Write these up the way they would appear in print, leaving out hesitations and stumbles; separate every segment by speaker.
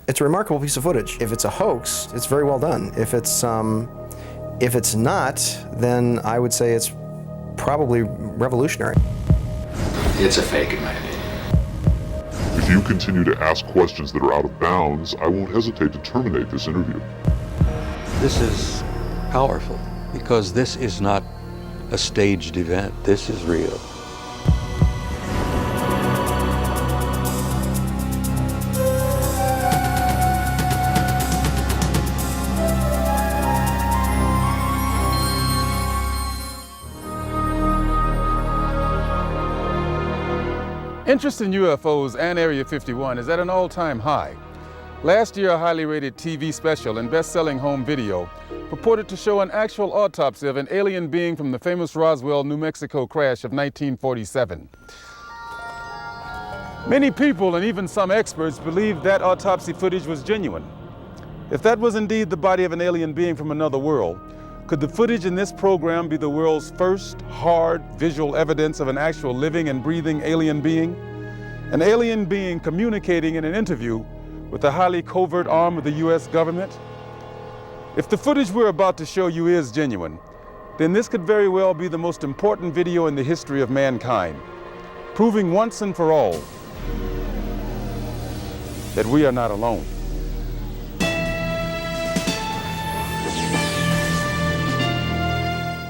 Speaker 1: It's a remarkable piece of footage. If it's a hoax, it's very well done. If it's not, then I would say it's probably revolutionary.
Speaker 2: It's a fake, in my opinion.
Speaker 3: If you continue to ask questions that are out of bounds, I won't hesitate to terminate this interview.
Speaker 4: This is powerful because this is not a staged event. This is real.
Speaker 5: Interest in UFOs and Area 51 is at an all-time high. Last year, a highly rated TV special and best-selling home video purported to show an actual autopsy of an alien being from the famous Roswell, New Mexico crash of 1947. Many people and even some experts believed that autopsy footage was genuine. If that was indeed the body of an alien being from another world, could the footage in this program be the world's first hard visual evidence of an actual living and breathing alien being? An alien being communicating in an interview with a highly covert arm of the US government? If the footage we're about to show you is genuine, then this could very well be the most important video in the history of mankind, proving once and for all that we are not alone.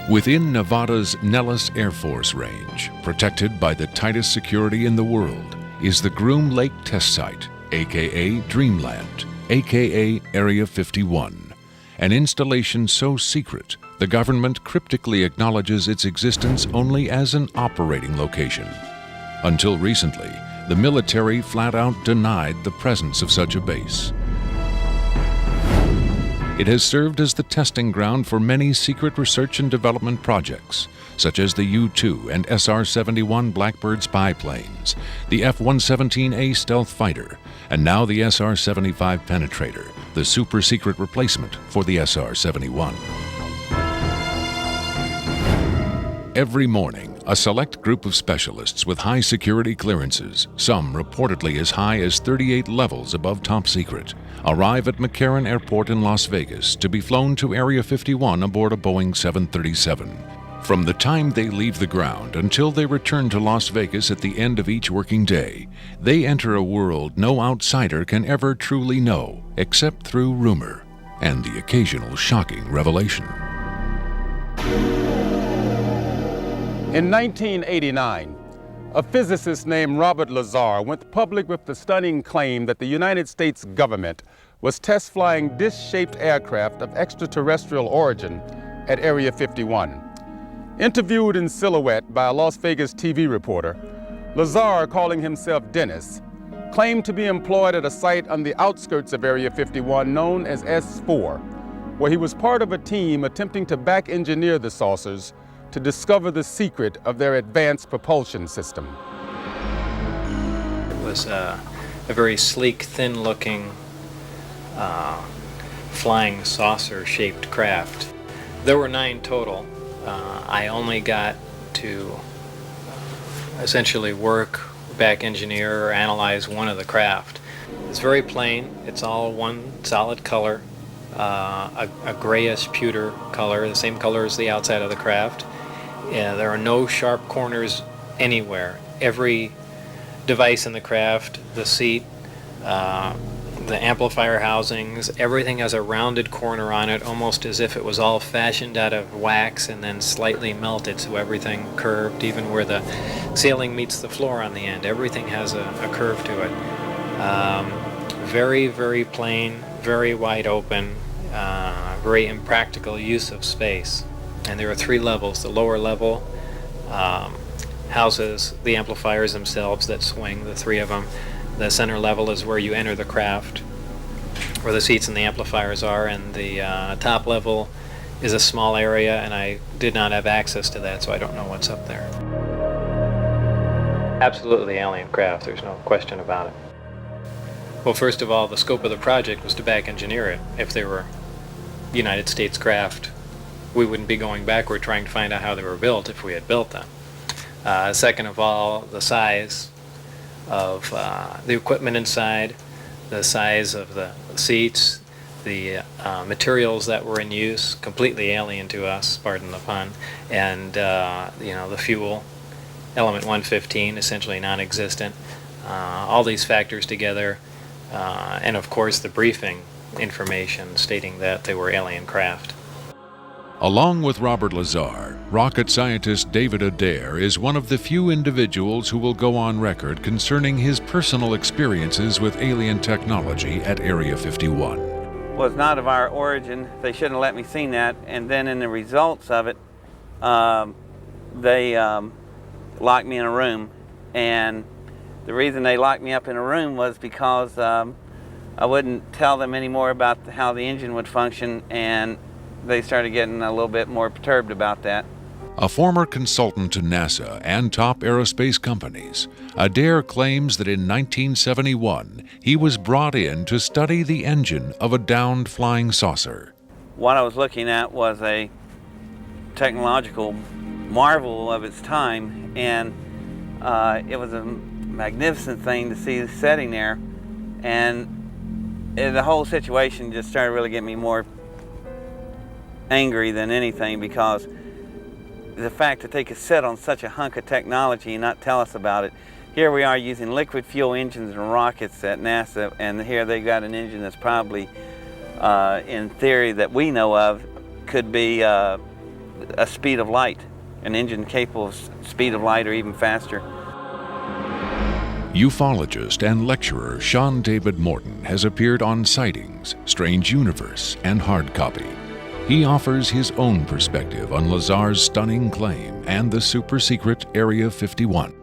Speaker 6: Within Nevada's Nellis Air Force Range, protected by the tightest security in the world, is the Groom Lake Test Site, aka Dreamland, aka Area 51, an installation so secret the government cryptically acknowledges its existence only as an operating location. Until recently, the military flat out denied the presence of such a base. It has served as the testing ground for many secret research and development projects, such as the U-2 and SR-71 Blackbird spy planes, the F-117A stealth fighter, and now the SR-75 penetrator, the super-secret replacement for the SR-71. Every morning, a select group of specialists with high security clearances, some reportedly as high as 38 levels above top secret, arrive at McCarran Airport in Las Vegas to be flown to Area 51 aboard a Boeing 737. From the time they leave the ground until they return to Las Vegas at the end of each working day, they enter a world no outsider can ever truly know, except through rumor and the occasional shocking revelation.
Speaker 5: In 1989, a physicist named Robert Lazar went public with the stunning claim that the United States government was test flying dish-shaped aircraft of extraterrestrial origin at Area 51. Interviewed in silhouette by a Las Vegas TV reporter, Lazar, calling himself Dennis, claimed to be employed at a site on the outskirts of Area 51 known as S4, where he was part of a team attempting to back-engineer the saucers to discover the secret of their advanced propulsion system.
Speaker 7: It was a very sleek, thin-looking, flying saucer-shaped craft. There were 9 total. I only got to essentially work, back engineer, or analyze one of the craft. It's very plain. It's all one solid color, a grayish pewter color, the same color as the outside of the craft. There are no sharp corners anywhere. Every device in the craft, the seat, the amplifier housings, everything has a rounded corner on it, almost as if it was all fashioned out of wax and then slightly melted, so everything curved, even where the ceiling meets the floor on the end. Everything has a curve to it. Very, very plain, very wide open, very impractical use of space. And there are 3 levels. The lower level houses the amplifiers themselves that swing, the 3 of them. The center level is where you enter the craft, where the seats and the amplifiers are, and the top level is a small area, and I did not have access to that, so I don't know what's up there. Absolutely alien craft, there's no question about it. Well, first of all, the scope of the project was to back engineer it. If they were United States craft, we wouldn't be going backward trying to find out how they were built if we had built them. Second of all, the size of the equipment inside, the size of the seats, the materials that were in use, completely alien to us, pardon the pun, and the fuel, element 115, essentially non-existent. All these factors together, and of course the briefing information stating that they were alien craft.
Speaker 6: Along with Robert Lazar, rocket scientist David Adair is one of the few individuals who will go on record concerning his personal experiences with alien technology at Area 51.
Speaker 8: Was not of our origin. They shouldn't have let me see that. And then in the results of it, they locked me in a room. And the reason they locked me up in a room was because I wouldn't tell them any more about how the engine would function, and they started getting a little bit more perturbed about that.
Speaker 6: A former consultant to NASA and top aerospace companies, Adair claims that in 1971 he was brought in to study the engine of a downed flying saucer.
Speaker 8: What I was looking at was a technological marvel of its time, and it was a magnificent thing to see sitting there, and the whole situation just started really getting me more angry than anything, because the fact that they could sit on such a hunk of technology and not tell us about it. Here we are using liquid fuel engines and rockets at NASA, and here they got an engine that's probably, in theory that we know of, could be a speed of light, an engine capable of speed of light or even faster.
Speaker 6: Ufologist and lecturer Sean David Morton has appeared on Sightings, Strange Universe, and Hard Copy. He offers his own perspective on Lazar's stunning claim and the super-secret Area 51.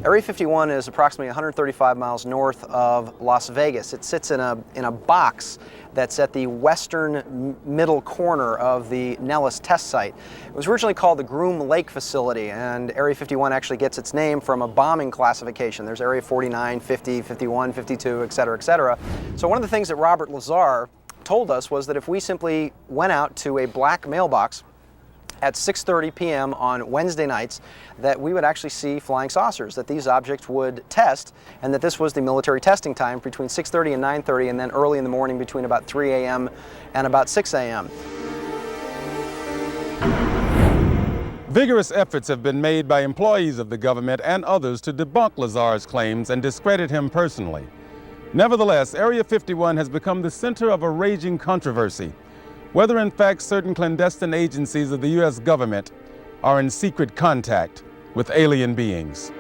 Speaker 1: Area 51 is approximately 135 miles north of Las Vegas. It sits in a box that's at the western middle corner of the Nellis test site. It was originally called the Groom Lake Facility, and Area 51 actually gets its name from a bombing classification. There's Area 49, 50, 51, 52, et cetera, et cetera. So one of the things that Robert Lazar told us was that if we simply went out to a black mailbox at 6:30 p.m. on Wednesday nights, that we would actually see flying saucers, that these objects would test, and that this was the military testing time between 6:30 and 9:30, and then early in the morning between about 3 a.m. and about 6 a.m.
Speaker 5: Vigorous efforts have been made by employees of the government and others to debunk Lazar's claims and discredit him personally. Nevertheless, Area 51 has become the center of a raging controversy, whether in fact certain clandestine agencies of the U.S. government are in secret contact with alien beings.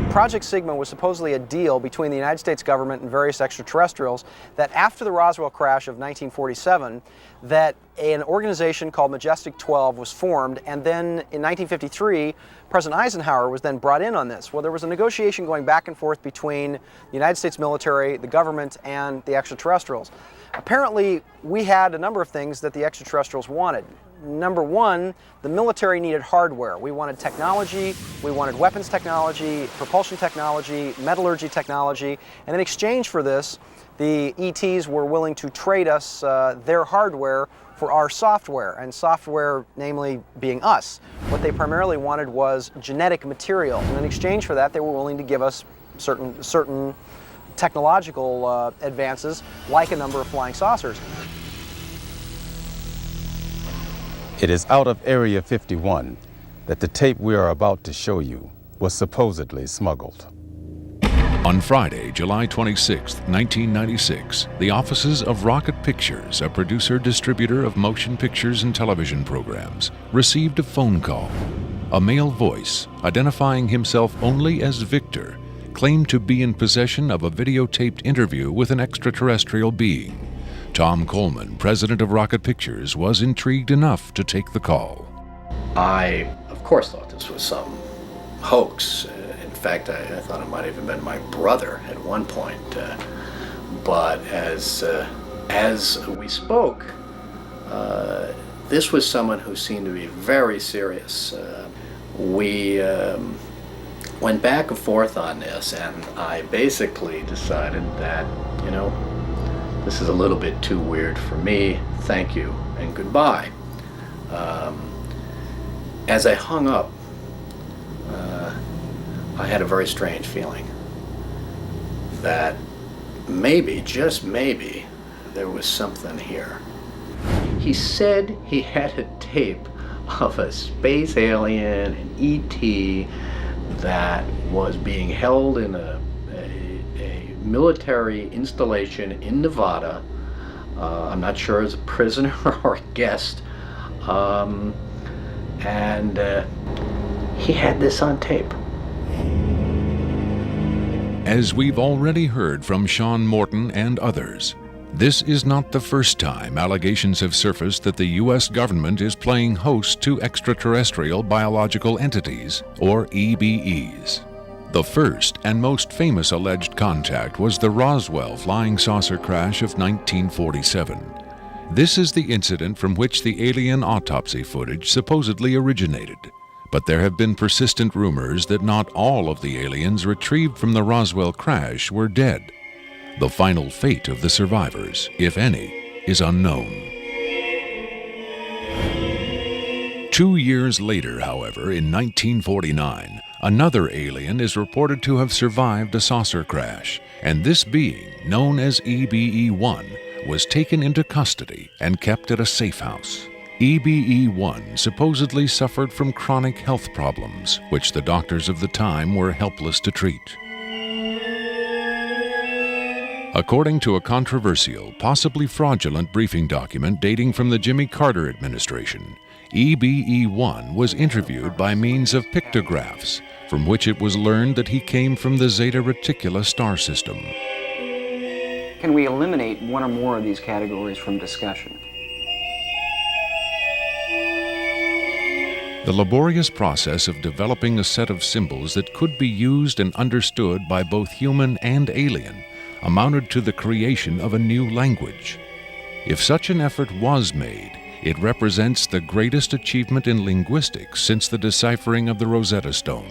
Speaker 1: Project Sigma was supposedly a deal between the United States government and various extraterrestrials that after the Roswell crash of 1947, that an organization called Majestic 12 was formed, and then in 1953, President Eisenhower was then brought in on this. Well, there was a negotiation going back and forth between the United States military, the government, and the extraterrestrials. Apparently, we had a number of things that the extraterrestrials wanted. Number one, the military needed hardware. We wanted technology, we wanted weapons technology, propulsion technology, metallurgy technology, and in exchange for this, the ETs were willing to trade us their hardware for our software, and software namely being us. What they primarily wanted was genetic material, and in exchange for that, they were willing to give us certain technological advances, like a number of flying saucers.
Speaker 5: It is out of Area 51 that the tape we are about to show you was supposedly smuggled.
Speaker 6: On Friday, July 26, 1996, the offices of Rocket Pictures, a producer-distributor of motion pictures and television programs, received a phone call. A male voice, identifying himself only as Victor, claimed to be in possession of a videotaped interview with an extraterrestrial being. Tom Coleman, president of Rocket Pictures, was intrigued enough to take the call.
Speaker 2: I, of course, thought this was some hoax. In fact, I thought it might have even been my brother at one point. But as we spoke, this was someone who seemed to be very serious. We went back and forth on this, and I basically decided that, this is a little bit too weird for me. Thank you and goodbye. As I hung up, I had a very strange feeling that maybe, just maybe, there was something here. He said he had a tape of a space alien, an ET, that was being held in a military installation in Nevada. I'm not sure as a prisoner or a guest. And he had this on tape.
Speaker 6: As we've already heard from Sean Morton and others, this is not the first time allegations have surfaced that the U.S. government is playing host to extraterrestrial biological entities, or EBEs. The first and most famous alleged contact was the Roswell flying saucer crash of 1947. This is the incident from which the alien autopsy footage supposedly originated. But there have been persistent rumors that not all of the aliens retrieved from the Roswell crash were dead. The final fate of the survivors, if any, is unknown. 2 years later, however, in 1949, another alien is reported to have survived a saucer crash, and this being, known as EBE-1, was taken into custody and kept at a safe house. EBE-1 supposedly suffered from chronic health problems, which the doctors of the time were helpless to treat. According to a controversial, possibly fraudulent briefing document dating from the Jimmy Carter administration, EBE-1 was interviewed by means of pictographs, from which it was learned that he came from the Zeta Reticuli star system.
Speaker 1: Can we eliminate one or more of these categories from discussion?
Speaker 6: The laborious process of developing a set of symbols that could be used and understood by both human and alien amounted to the creation of a new language. If such an effort was made, it represents the greatest achievement in linguistics since the deciphering of the Rosetta Stone.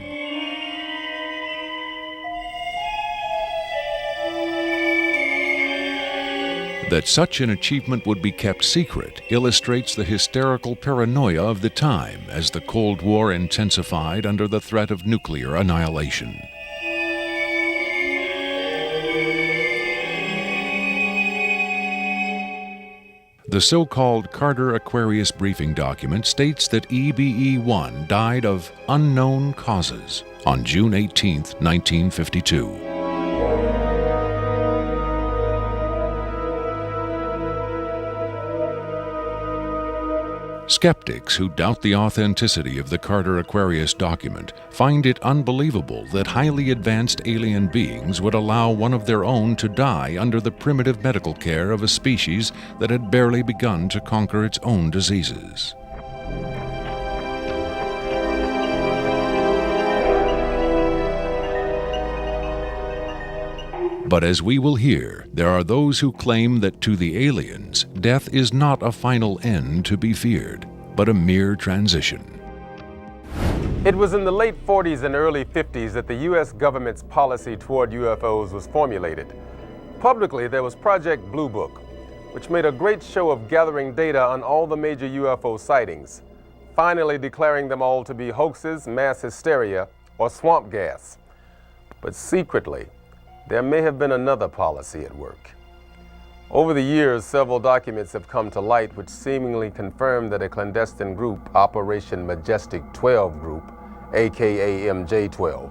Speaker 6: That such an achievement would be kept secret illustrates the hysterical paranoia of the time as the Cold War intensified under the threat of nuclear annihilation. The so-called Carter-Aquarius briefing document states that EBE-1 died of unknown causes on June 18, 1952. Skeptics who doubt the authenticity of the Carter-Aquarius document find it unbelievable that highly advanced alien beings would allow one of their own to die under the primitive medical care of a species that had barely begun to conquer its own diseases. But as we will hear, there are those who claim that to the aliens, death is not a final end to be feared, but a mere transition.
Speaker 5: It was in the late 40s and early 50s that the U.S. government's policy toward UFOs was formulated. Publicly, there was Project Blue Book, which made a great show of gathering data on all the major UFO sightings, finally declaring them all to be hoaxes, mass hysteria, or swamp gas. But secretly, there may have been another policy at work. Over the years, several documents have come to light which seemingly confirm that a clandestine group, Operation Majestic 12 Group, aka MJ-12,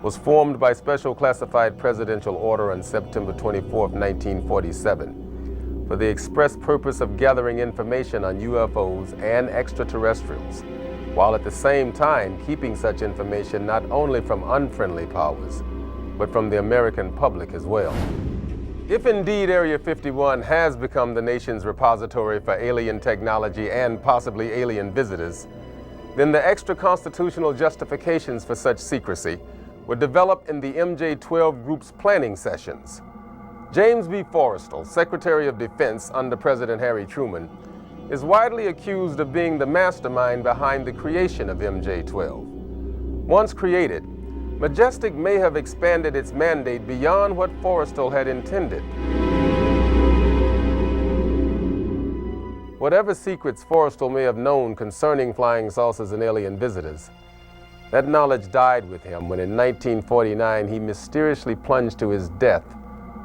Speaker 5: was formed by special classified presidential order on September 24, 1947, for the express purpose of gathering information on UFOs and extraterrestrials, while at the same time keeping such information not only from unfriendly powers, but from the American public as well. If indeed Area 51 has become the nation's repository for alien technology and possibly alien visitors, then the extra-constitutional justifications for such secrecy were developed in the MJ-12 Group's planning sessions. James B. Forrestal, Secretary of Defense under President Harry Truman, is widely accused of being the mastermind behind the creation of MJ-12. Once created, Majestic may have expanded its mandate beyond what Forrestal had intended. Whatever secrets Forrestal may have known concerning flying saucers and alien visitors, that knowledge died with him when in 1949 he mysteriously plunged to his death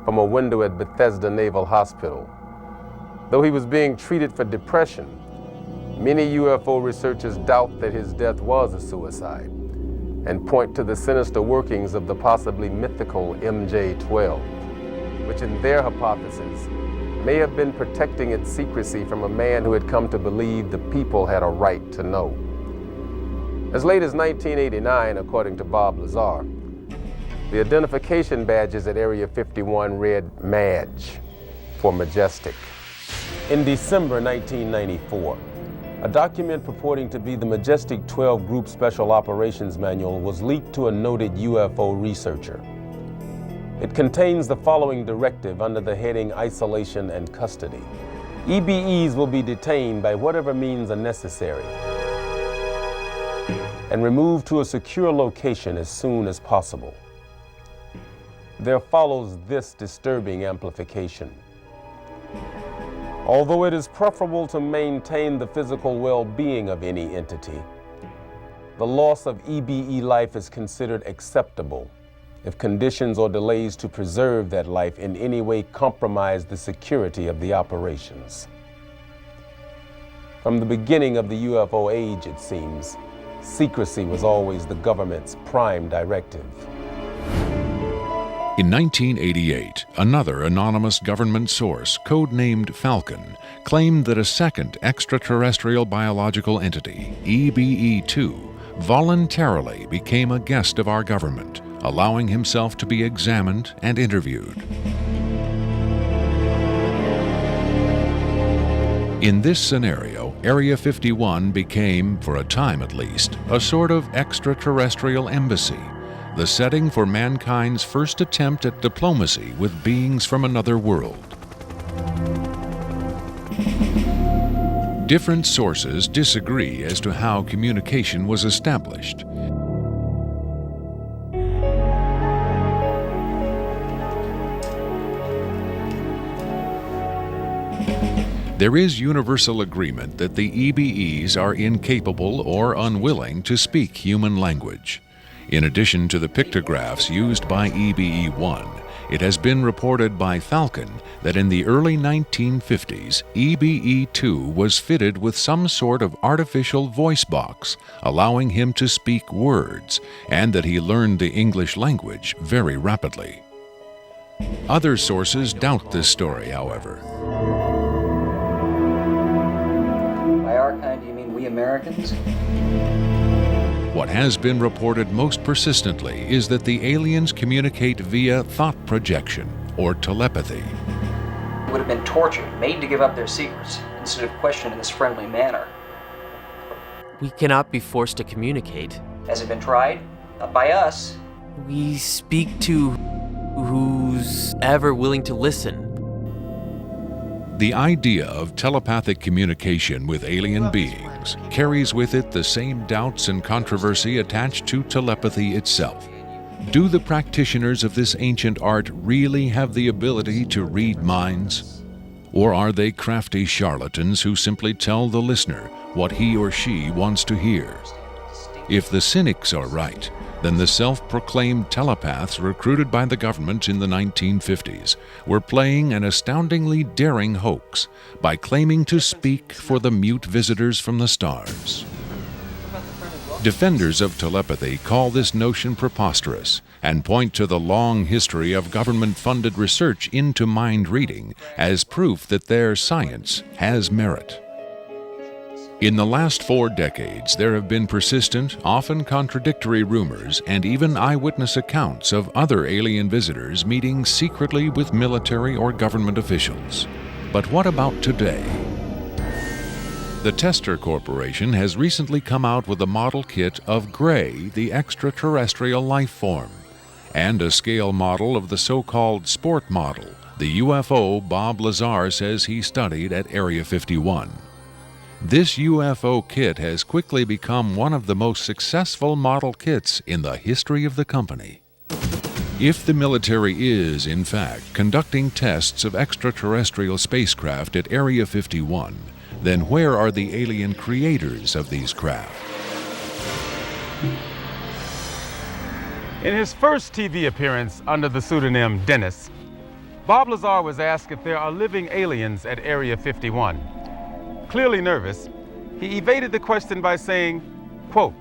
Speaker 5: from a window at Bethesda Naval Hospital. Though he was being treated for depression, many UFO researchers doubt that his death was a suicide and point to the sinister workings of the possibly mythical MJ-12, which in their hypothesis may have been protecting its secrecy from a man who had come to believe the people had a right to know. As late as 1989, according to Bob Lazar, the identification badges at Area 51 read MAJ for Majestic. In December 1994, a document purporting to be the Majestic 12 Group Special Operations Manual was leaked to a noted UFO researcher. It contains the following directive under the heading Isolation and Custody. EBEs will be detained by whatever means are necessary and removed to a secure location as soon as possible. There follows this disturbing amplification. Although it is preferable to maintain the physical well-being of any entity, the loss of EBE life is considered acceptable if conditions or delays to preserve that life in any way compromise the security of the operations. From the beginning of the UFO age, it seems, secrecy was always the government's prime directive.
Speaker 6: In 1988, another anonymous government source, codenamed Falcon, claimed that a second extraterrestrial biological entity, EBE-2, voluntarily became a guest of our government, allowing himself to be examined and interviewed. In this scenario, Area 51 became, for a time at least, a sort of extraterrestrial embassy, the setting for mankind's first attempt at diplomacy with beings from another world. Different sources disagree as to how communication was established. There is universal agreement that the EBEs are incapable or unwilling to speak human language. In addition to the pictographs used by EBE-1, it has been reported by Falcon that in the early 1950s, EBE-2 was fitted with some sort of artificial voice box, allowing him to speak words, and that he learned the English language very rapidly. Other sources doubt this story, however.
Speaker 1: By our kind, do you mean we Americans?
Speaker 6: What has been reported most persistently is that the aliens communicate via thought projection, or telepathy.
Speaker 1: They would have been tortured, made to give up their secrets, instead of questioned in this friendly manner.
Speaker 9: We cannot be forced to communicate.
Speaker 1: Has it been tried? Not by us.
Speaker 9: We speak to who's ever willing to listen.
Speaker 6: The idea of telepathic communication with alien beings carries with it the same doubts and controversy attached to telepathy itself. Do the practitioners of this ancient art really have the ability to read minds? Or are they crafty charlatans who simply tell the listener what he or she wants to hear? If the cynics are right, then the self-proclaimed telepaths recruited by the government in the 1950s were playing an astoundingly daring hoax by claiming to speak for the mute visitors from the stars. Defenders of telepathy call this notion preposterous and point to the long history of government-funded research into mind reading as proof that their science has merit. In the last 4 decades, there have been persistent, often contradictory rumors and even eyewitness accounts of other alien visitors meeting secretly with military or government officials. But what about today? The Tester Corporation has recently come out with a model kit of Gray, the extraterrestrial life form, and a scale model of the so-called sport model, the UFO Bob Lazar says he studied at Area 51. This UFO kit has quickly become one of the most successful model kits in the history of the company. If the military is, in fact, conducting tests of extraterrestrial spacecraft at Area 51, then where are the alien creators of these craft?
Speaker 5: In his first TV appearance under the pseudonym Dennis, Bob Lazar was asked if there are living aliens at Area 51. Clearly nervous, he evaded the question by saying, quote,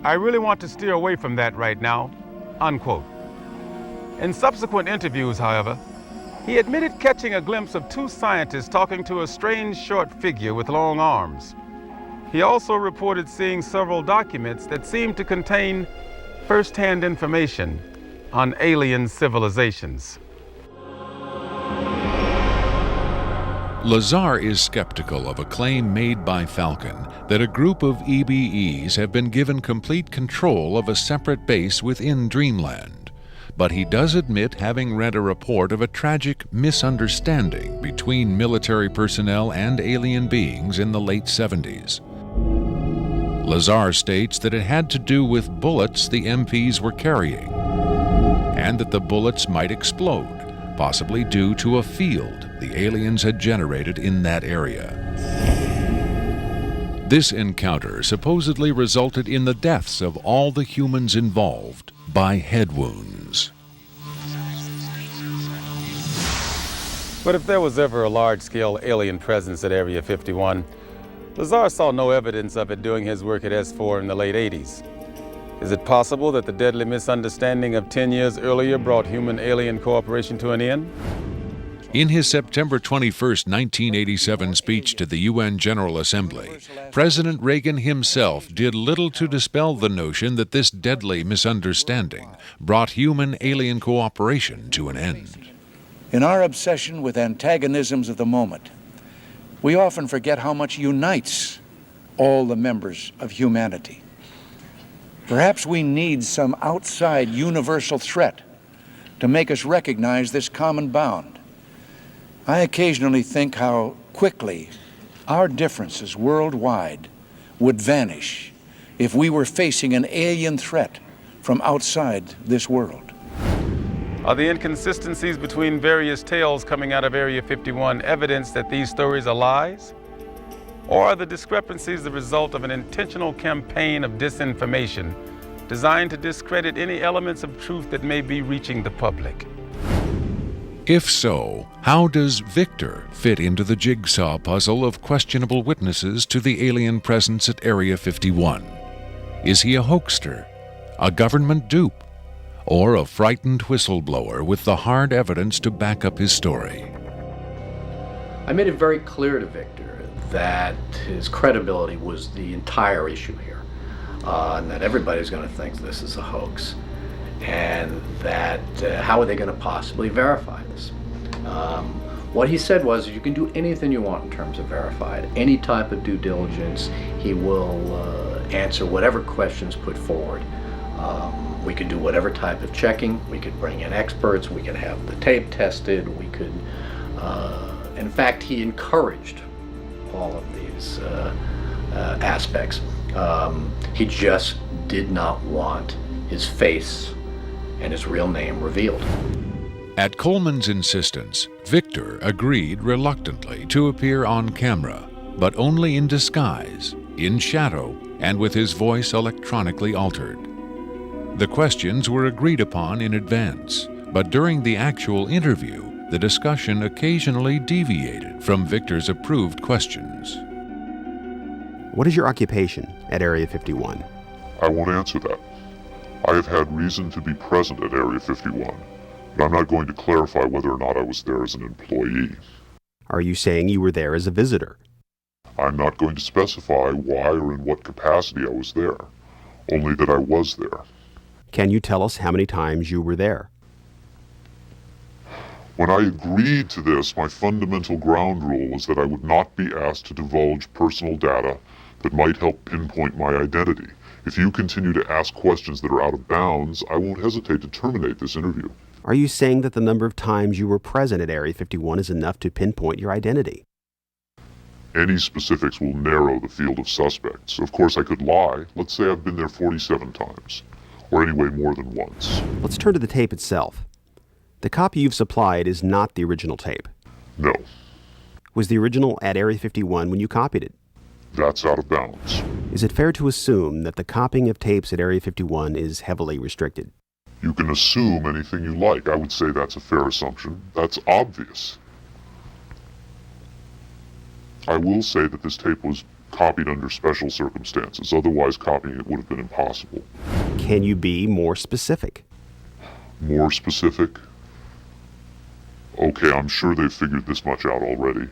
Speaker 5: "I really want to steer away from that right now," unquote. In subsequent interviews, however, he admitted catching a glimpse of two scientists talking to a strange short figure with long arms. He also reported seeing several documents that seemed to contain first-hand information on alien civilizations.
Speaker 6: Lazar is skeptical of a claim made by Falcon that a group of EBEs have been given complete control of a separate base within Dreamland. But he does admit having read a report of a tragic misunderstanding between military personnel and alien beings in the late 70s. Lazar states that it had to do with bullets the MPs were carrying, and that the bullets might explode, possibly due to a field the aliens had generated in that area. This encounter supposedly resulted in the deaths of all the humans involved by head wounds.
Speaker 5: But if there was ever a large-scale alien presence at Area 51, Lazar saw no evidence of it doing his work at S4 in the late 80s. Is it possible that the deadly misunderstanding of 10 years earlier brought human-alien cooperation to an end?
Speaker 6: In his September 21, 1987 speech to the UN General Assembly, President Reagan himself did little to dispel the notion that this deadly misunderstanding brought human-alien cooperation to an end.
Speaker 10: In our obsession with antagonisms of the moment, we often forget how much unites all the members of humanity. Perhaps we need some outside universal threat to make us recognize this common bound. I occasionally think how quickly our differences worldwide would vanish if we were facing an alien threat from outside this world.
Speaker 5: Are the inconsistencies between various tales coming out of Area 51 evidence that these stories are lies? Or are the discrepancies the result of an intentional campaign of disinformation designed to discredit any elements of truth that may be reaching the public?
Speaker 6: If so, how does Victor fit into the jigsaw puzzle of questionable witnesses to the alien presence at Area 51? Is he a hoaxer, a government dupe, or a frightened whistleblower with the hard evidence to back up his story?
Speaker 2: I made it very clear to Victor that his credibility was the entire issue here, and that everybody's going to think this is a hoax, and that how are they going to possibly verify this? What he said was, you can do anything you want in terms of verified, any type of due diligence. He will answer whatever questions put forward. We could do whatever type of checking. We could bring in experts. We could have the tape tested. We could, in fact, he encouraged all of these aspects. He just did not want his face and his real name revealed.
Speaker 6: At Coleman's insistence, Victor agreed reluctantly to appear on camera, but only in disguise, in shadow, and with his voice electronically altered. The questions were agreed upon in advance, but during the actual interview, the discussion occasionally deviated from Victor's approved questions.
Speaker 11: What is your occupation at Area 51?
Speaker 3: I won't answer that. I have had reason to be present at Area 51, but I'm not going to clarify whether or not I was there as an employee.
Speaker 11: Are you saying you were there as a visitor?
Speaker 3: I'm not going to specify why or in what capacity I was there, only that I was there.
Speaker 11: Can you tell us how many times you were there?
Speaker 3: When I agreed to this, my fundamental ground rule was that I would not be asked to divulge personal data that might help pinpoint my identity. If you continue to ask questions that are out of bounds, I won't hesitate to terminate this interview.
Speaker 11: Are you saying that the number of times you were present at Area 51 is enough to pinpoint your identity?
Speaker 3: Any specifics will narrow the field of suspects. Of course, I could lie. Let's say I've been there 47 times, or anyway more than once.
Speaker 11: Let's turn to the tape itself. The copy you've supplied is not the original tape.
Speaker 3: No.
Speaker 11: Was the original at Area 51 when you copied it?
Speaker 3: That's out of bounds.
Speaker 11: Is it fair to assume that the copying of tapes at Area 51 is heavily restricted?
Speaker 3: You can assume anything you like. I would say that's a fair assumption. That's obvious. I will say that this tape was copied under special circumstances. Otherwise, copying it would have been impossible.
Speaker 11: Can you be more specific?
Speaker 3: More specific? Okay, I'm sure they've figured this much out already.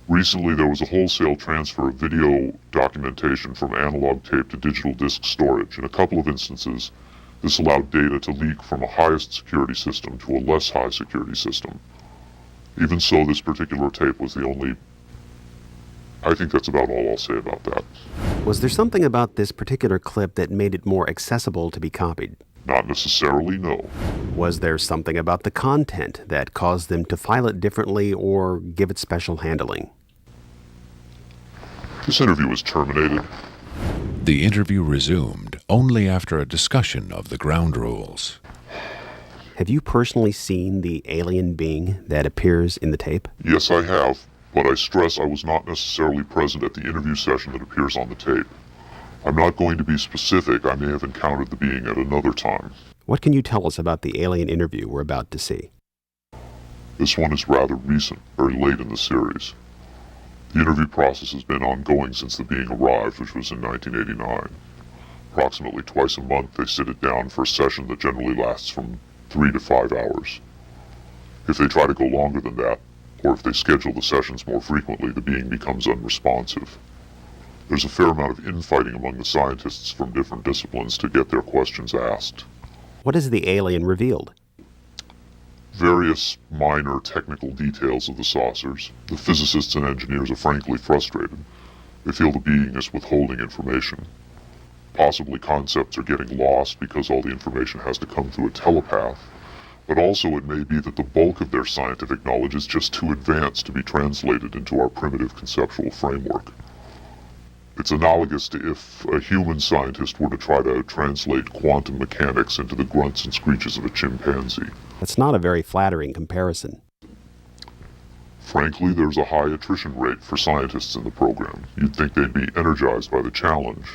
Speaker 3: Recently, there was a wholesale transfer of video documentation from analog tape to digital disk storage. In a couple of instances, this allowed data to leak from a highest security system to a less high security system. Even so, this particular tape was the only... I think that's about all I'll say about that.
Speaker 11: Was there something about this particular clip that made it more accessible to be copied?
Speaker 3: Not necessarily, no.
Speaker 11: Was there something about the content that caused them to file it differently or give it special handling?
Speaker 3: This interview was terminated.
Speaker 6: The interview resumed only after a discussion of the ground rules.
Speaker 11: Have you personally seen the alien being that appears in the tape?
Speaker 3: Yes, I have, but I stress I was not necessarily present at the interview session that appears on the tape. I'm not going to be specific. I may have encountered the being at another time.
Speaker 11: What can you tell us about the alien interview we're about to see?
Speaker 3: This one is rather recent, very late in the series. The interview process has been ongoing since the being arrived, which was in 1989. Approximately twice a month, they sit it down for a session that generally lasts from 3 to 5 hours. If they try to go longer than that, or if they schedule the sessions more frequently, the being becomes unresponsive. There's a fair amount of infighting among the scientists from different disciplines to get their questions asked.
Speaker 11: What has the alien revealed?
Speaker 3: Various minor technical details of the saucers. The physicists and engineers are frankly frustrated. They feel the being is withholding information. Possibly concepts are getting lost because all the information has to come through a telepath. But also it may be that the bulk of their scientific knowledge is just too advanced to be translated into our primitive conceptual framework. It's analogous to if a human scientist were to try to translate quantum mechanics into the grunts and screeches of a chimpanzee.
Speaker 11: That's not a very flattering comparison.
Speaker 3: Frankly, there's a high attrition rate for scientists in the program. You'd think they'd be energized by the challenge,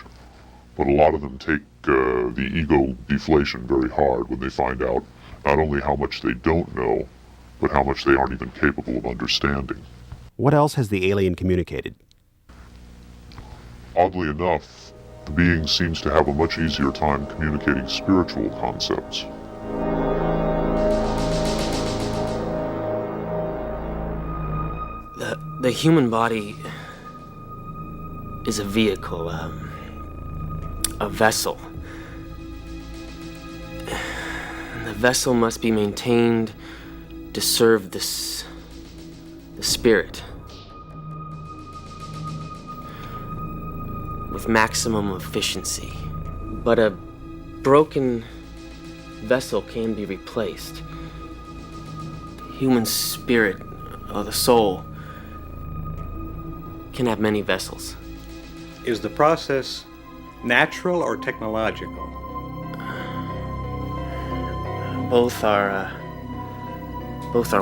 Speaker 3: but a lot of them take the ego deflation very hard when they find out not only how much they don't know, but how much they aren't even capable of understanding.
Speaker 11: What else has the alien communicated?
Speaker 3: Oddly enough, the being seems to have a much easier time communicating spiritual concepts.
Speaker 9: The human body is a vehicle, a vessel. And the vessel must be maintained to serve the spirit with maximum efficiency. But a broken vessel can be replaced. The human spirit, or the soul, can have many vessels.
Speaker 12: Is the process natural or technological?
Speaker 9: Both are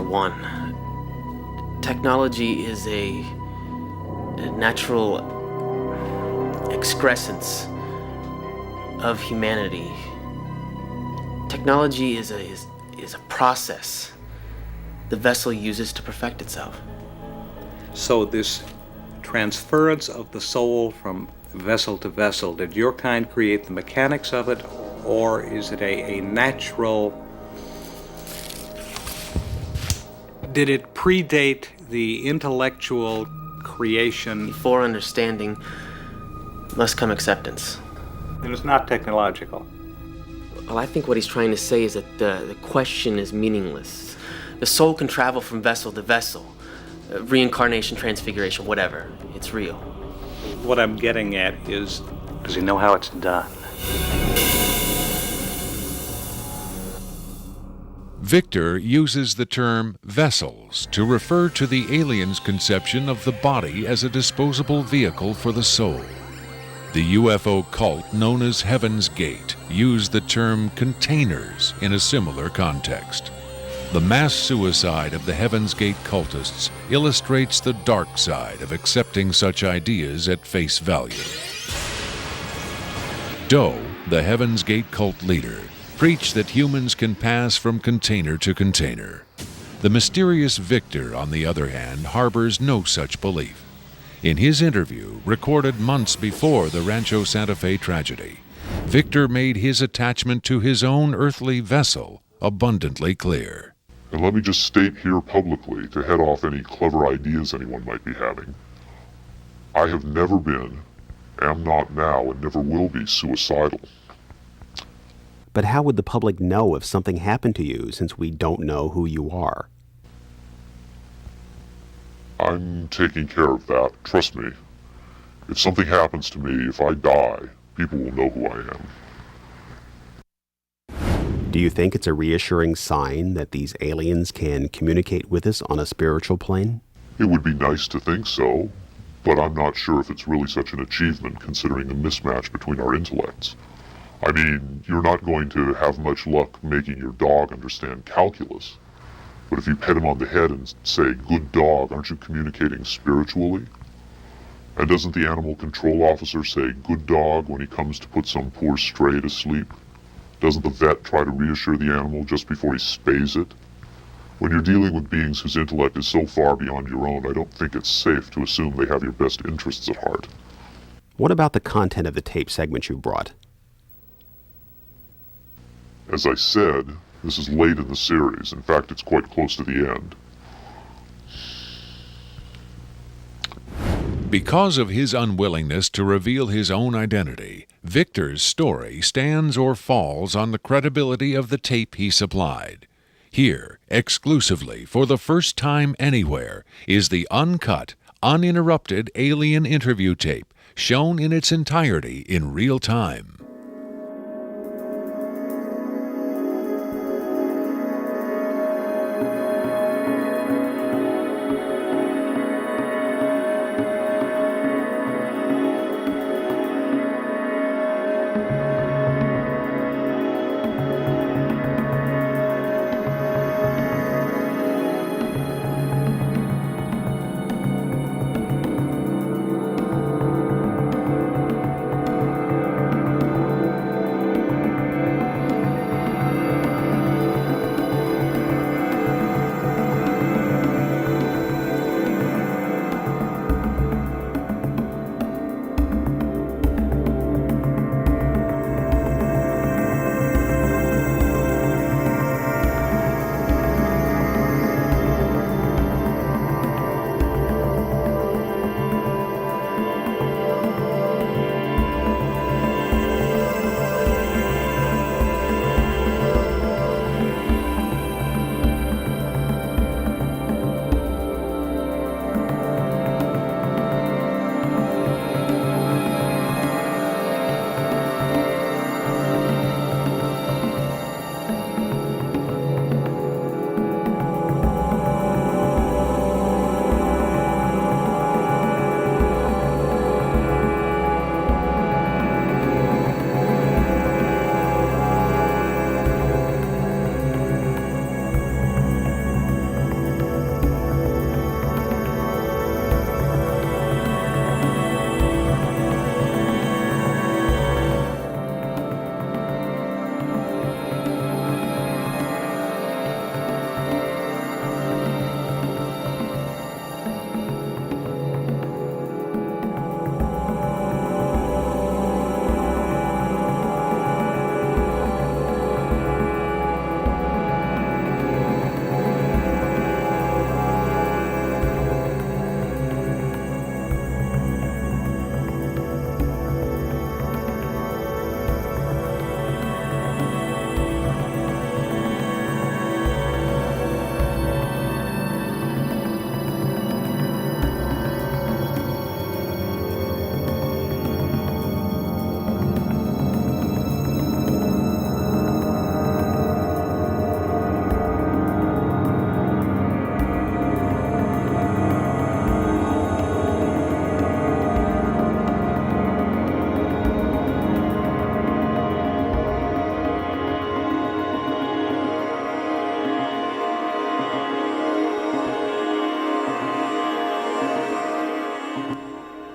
Speaker 9: one. Technology is a natural excrescence of humanity. Technology is a process the vessel uses to perfect itself.
Speaker 12: So this transference of the soul from vessel to vessel, did your kind create the mechanics of it, or is it a natural... Did it predate the intellectual creation?
Speaker 9: Before understanding must come acceptance.
Speaker 12: Then it's not technological.
Speaker 9: Well, I think what he's trying to say is that the question is meaningless. The soul can travel from vessel to vessel. Reincarnation, transfiguration, whatever. It's real.
Speaker 12: What I'm getting at is, does he know how it's done?
Speaker 6: Victor uses the term vessels to refer to the alien's conception of the body as a disposable vehicle for the soul. The UFO cult known as Heaven's Gate used the term containers in a similar context. The mass suicide of the Heaven's Gate cultists illustrates the dark side of accepting such ideas at face value. Doe, the Heaven's Gate cult leader, preach that humans can pass from container to container. The mysterious Victor, on the other hand, harbors no such belief. In his interview, recorded months before the Rancho Santa Fe tragedy, Victor made his attachment to his own earthly vessel abundantly clear.
Speaker 3: And let me just state here publicly, to head off any clever ideas anyone might be having, I have never been, am not now, and never will be suicidal.
Speaker 11: But how would the public know if something happened to you since we don't know who you are?
Speaker 3: I'm taking care of that, trust me. If something happens to me, if I die, people will know who I am.
Speaker 11: Do you think it's a reassuring sign that these aliens can communicate with us on a spiritual plane?
Speaker 3: It would be nice to think so, but I'm not sure if it's really such an achievement considering the mismatch between our intellects. I mean, you're not going to have much luck making your dog understand calculus. But if you pet him on the head and say, "Good dog," aren't you communicating spiritually? And doesn't the animal control officer say, "Good dog," when he comes to put some poor stray to sleep? Doesn't the vet try to reassure the animal just before he spays it? When you're dealing with beings whose intellect is so far beyond your own, I don't think it's safe to assume they have your best interests at heart.
Speaker 11: What about the content of the tape segment you brought?
Speaker 3: As I said, this is late in the series. In fact, it's quite close to the end.
Speaker 6: Because of his unwillingness to reveal his own identity, Victor's story stands or falls on the credibility of the tape he supplied. Here, exclusively, for the first time anywhere, is the uncut, uninterrupted alien interview tape, shown in its entirety in real time.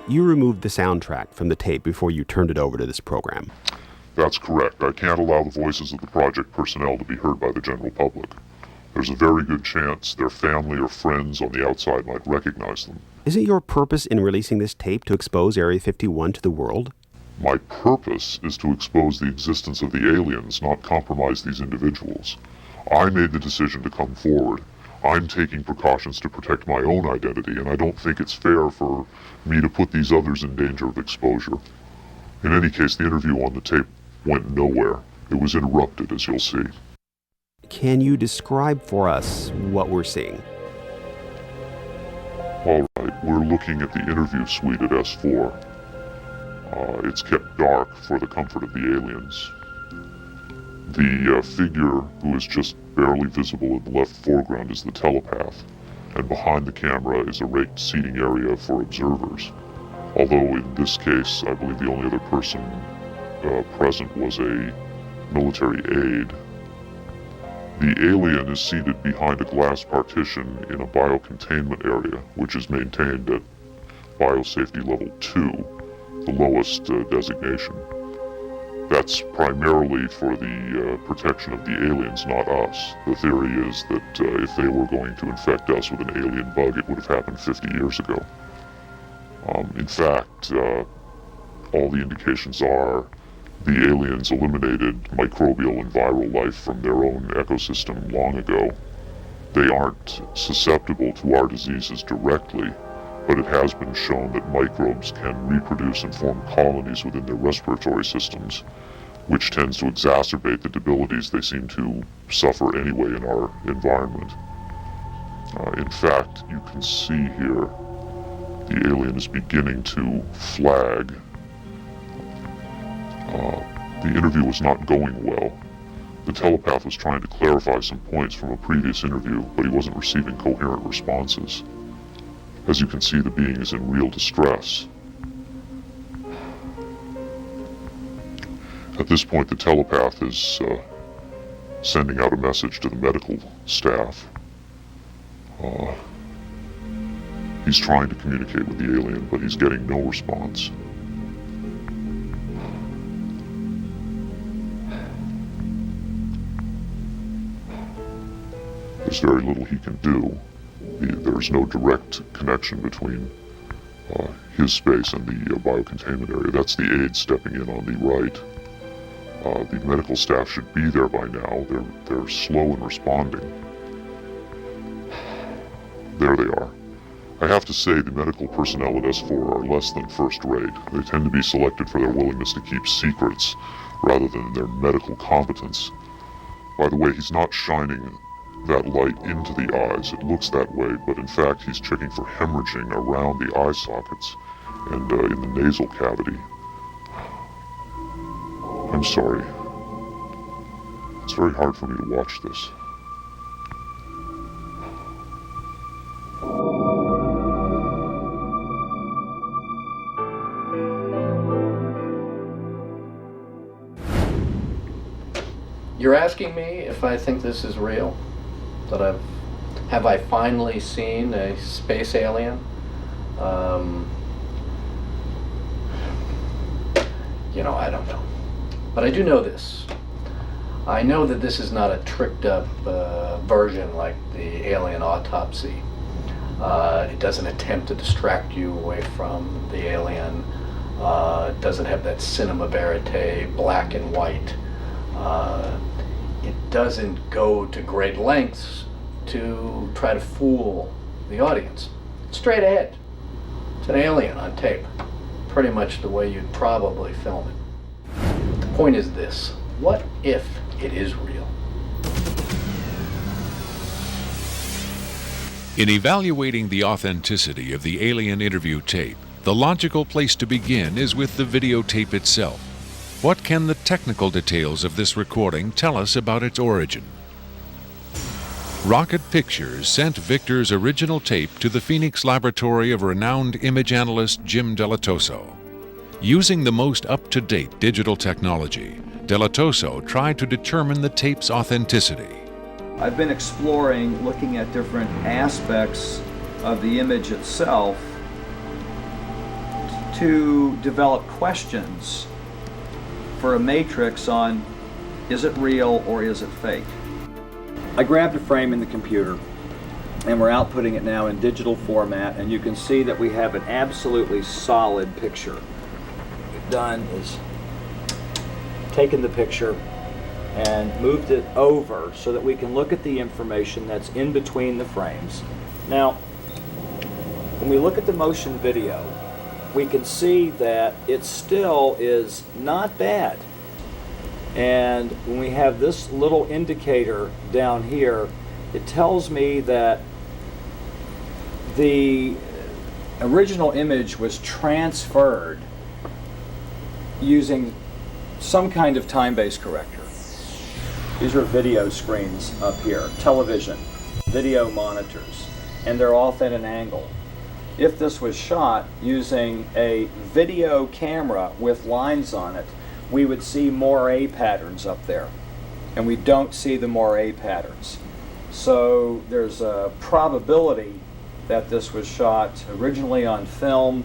Speaker 11: You removed the soundtrack from the tape before you turned it over to this program.
Speaker 3: That's correct. I can't allow the voices of the project personnel to be heard by the general public. There's a very good chance their family or friends on the outside might recognize them.
Speaker 11: Isn't your purpose in releasing this tape to expose Area 51 to the world?
Speaker 3: My purpose is to expose the existence of the aliens, not compromise these individuals. I made the decision to come forward. I'm taking precautions to protect my own identity, and I don't think it's fair for me to put these others in danger of exposure. In any case, the interview on the tape went nowhere. It was interrupted, as you'll see.
Speaker 11: Can you describe for us what we're seeing?
Speaker 3: All right, we're looking at the interview suite at S4. It's kept dark for the comfort of the aliens. The figure who is just barely visible in the left foreground is the telepath, and behind the camera is a raked seating area for observers. Although in this case, I believe the only other person present was a military aide. The alien is seated behind a glass partition in a biocontainment area, which is maintained at Biosafety Level 2, the lowest designation. That's primarily for the protection of the aliens, not us. The theory is that if they were going to infect us with an alien bug, it would have happened 50 years ago. In fact, all the indications are the aliens eliminated microbial and viral life from their own ecosystem long ago. They aren't susceptible to our diseases directly, but it has been shown that microbes can reproduce and form colonies within their respiratory systems, which tends to exacerbate the debilities they seem to suffer anyway in our environment. In fact, you can see here the alien is beginning to flag. The interview was not going well. The telepath was trying to clarify some points from a previous interview, but he wasn't receiving coherent responses. As you can see, the being is in real distress. At this point, the telepath is sending out a message to the medical staff. He's trying to communicate with the alien, but he's getting no response. There's very little he can do. There's no direct connection between his space and the biocontainment area. That's the aide stepping in on the right. The medical staff should be there by now. They're slow in responding. There they are. I have to say the medical personnel at S4 are less than first rate. They tend to be selected for their willingness to keep secrets rather than their medical competence. By the way, he's not shining that light into the eyes. It looks that way, but in fact he's checking for hemorrhaging around the eye sockets and in the nasal cavity. I'm sorry. It's very hard for me to watch this.
Speaker 13: You're asking me if I think this is real? That have I finally seen a space alien? I don't know. But I do know this. I know that this is not a tricked up version like the Alien Autopsy. It doesn't attempt to distract you away from the alien. It doesn't have that cinema verite, black and white. It doesn't go to great lengths to try to fool the audience. It's straight ahead. It's an alien on tape. Pretty much the way you'd probably film it. The point is this: what if it is real?
Speaker 6: In evaluating the authenticity of the alien interview tape, the logical place to begin is with the videotape itself. What can the technical details of this recording tell us about its origin? Rocket Pictures sent Victor's original tape to the Phoenix laboratory of renowned image analyst Jim Delatoso. Using the most up-to-date digital technology, Delatoso tried to determine the tape's authenticity.
Speaker 14: I've been exploring, looking at different aspects of the image itself to develop questions for a matrix on is it real or is it fake. I grabbed a frame in the computer and we're outputting it now in digital format, and you can see that we have an absolutely solid picture. What we've done is taken the picture and moved it over so that we can look at the information that's in between the frames. Now, when we look at the motion video, we can see that it still is not bad. And when we have this little indicator down here, it tells me that the original image was transferred using some kind of time-based corrector. These are video screens up here, television, video monitors, and they're off at an angle. If this was shot using a video camera with lines on it, we would see moire patterns up there, and we don't see the moire patterns. So there's a probability that this was shot originally on film,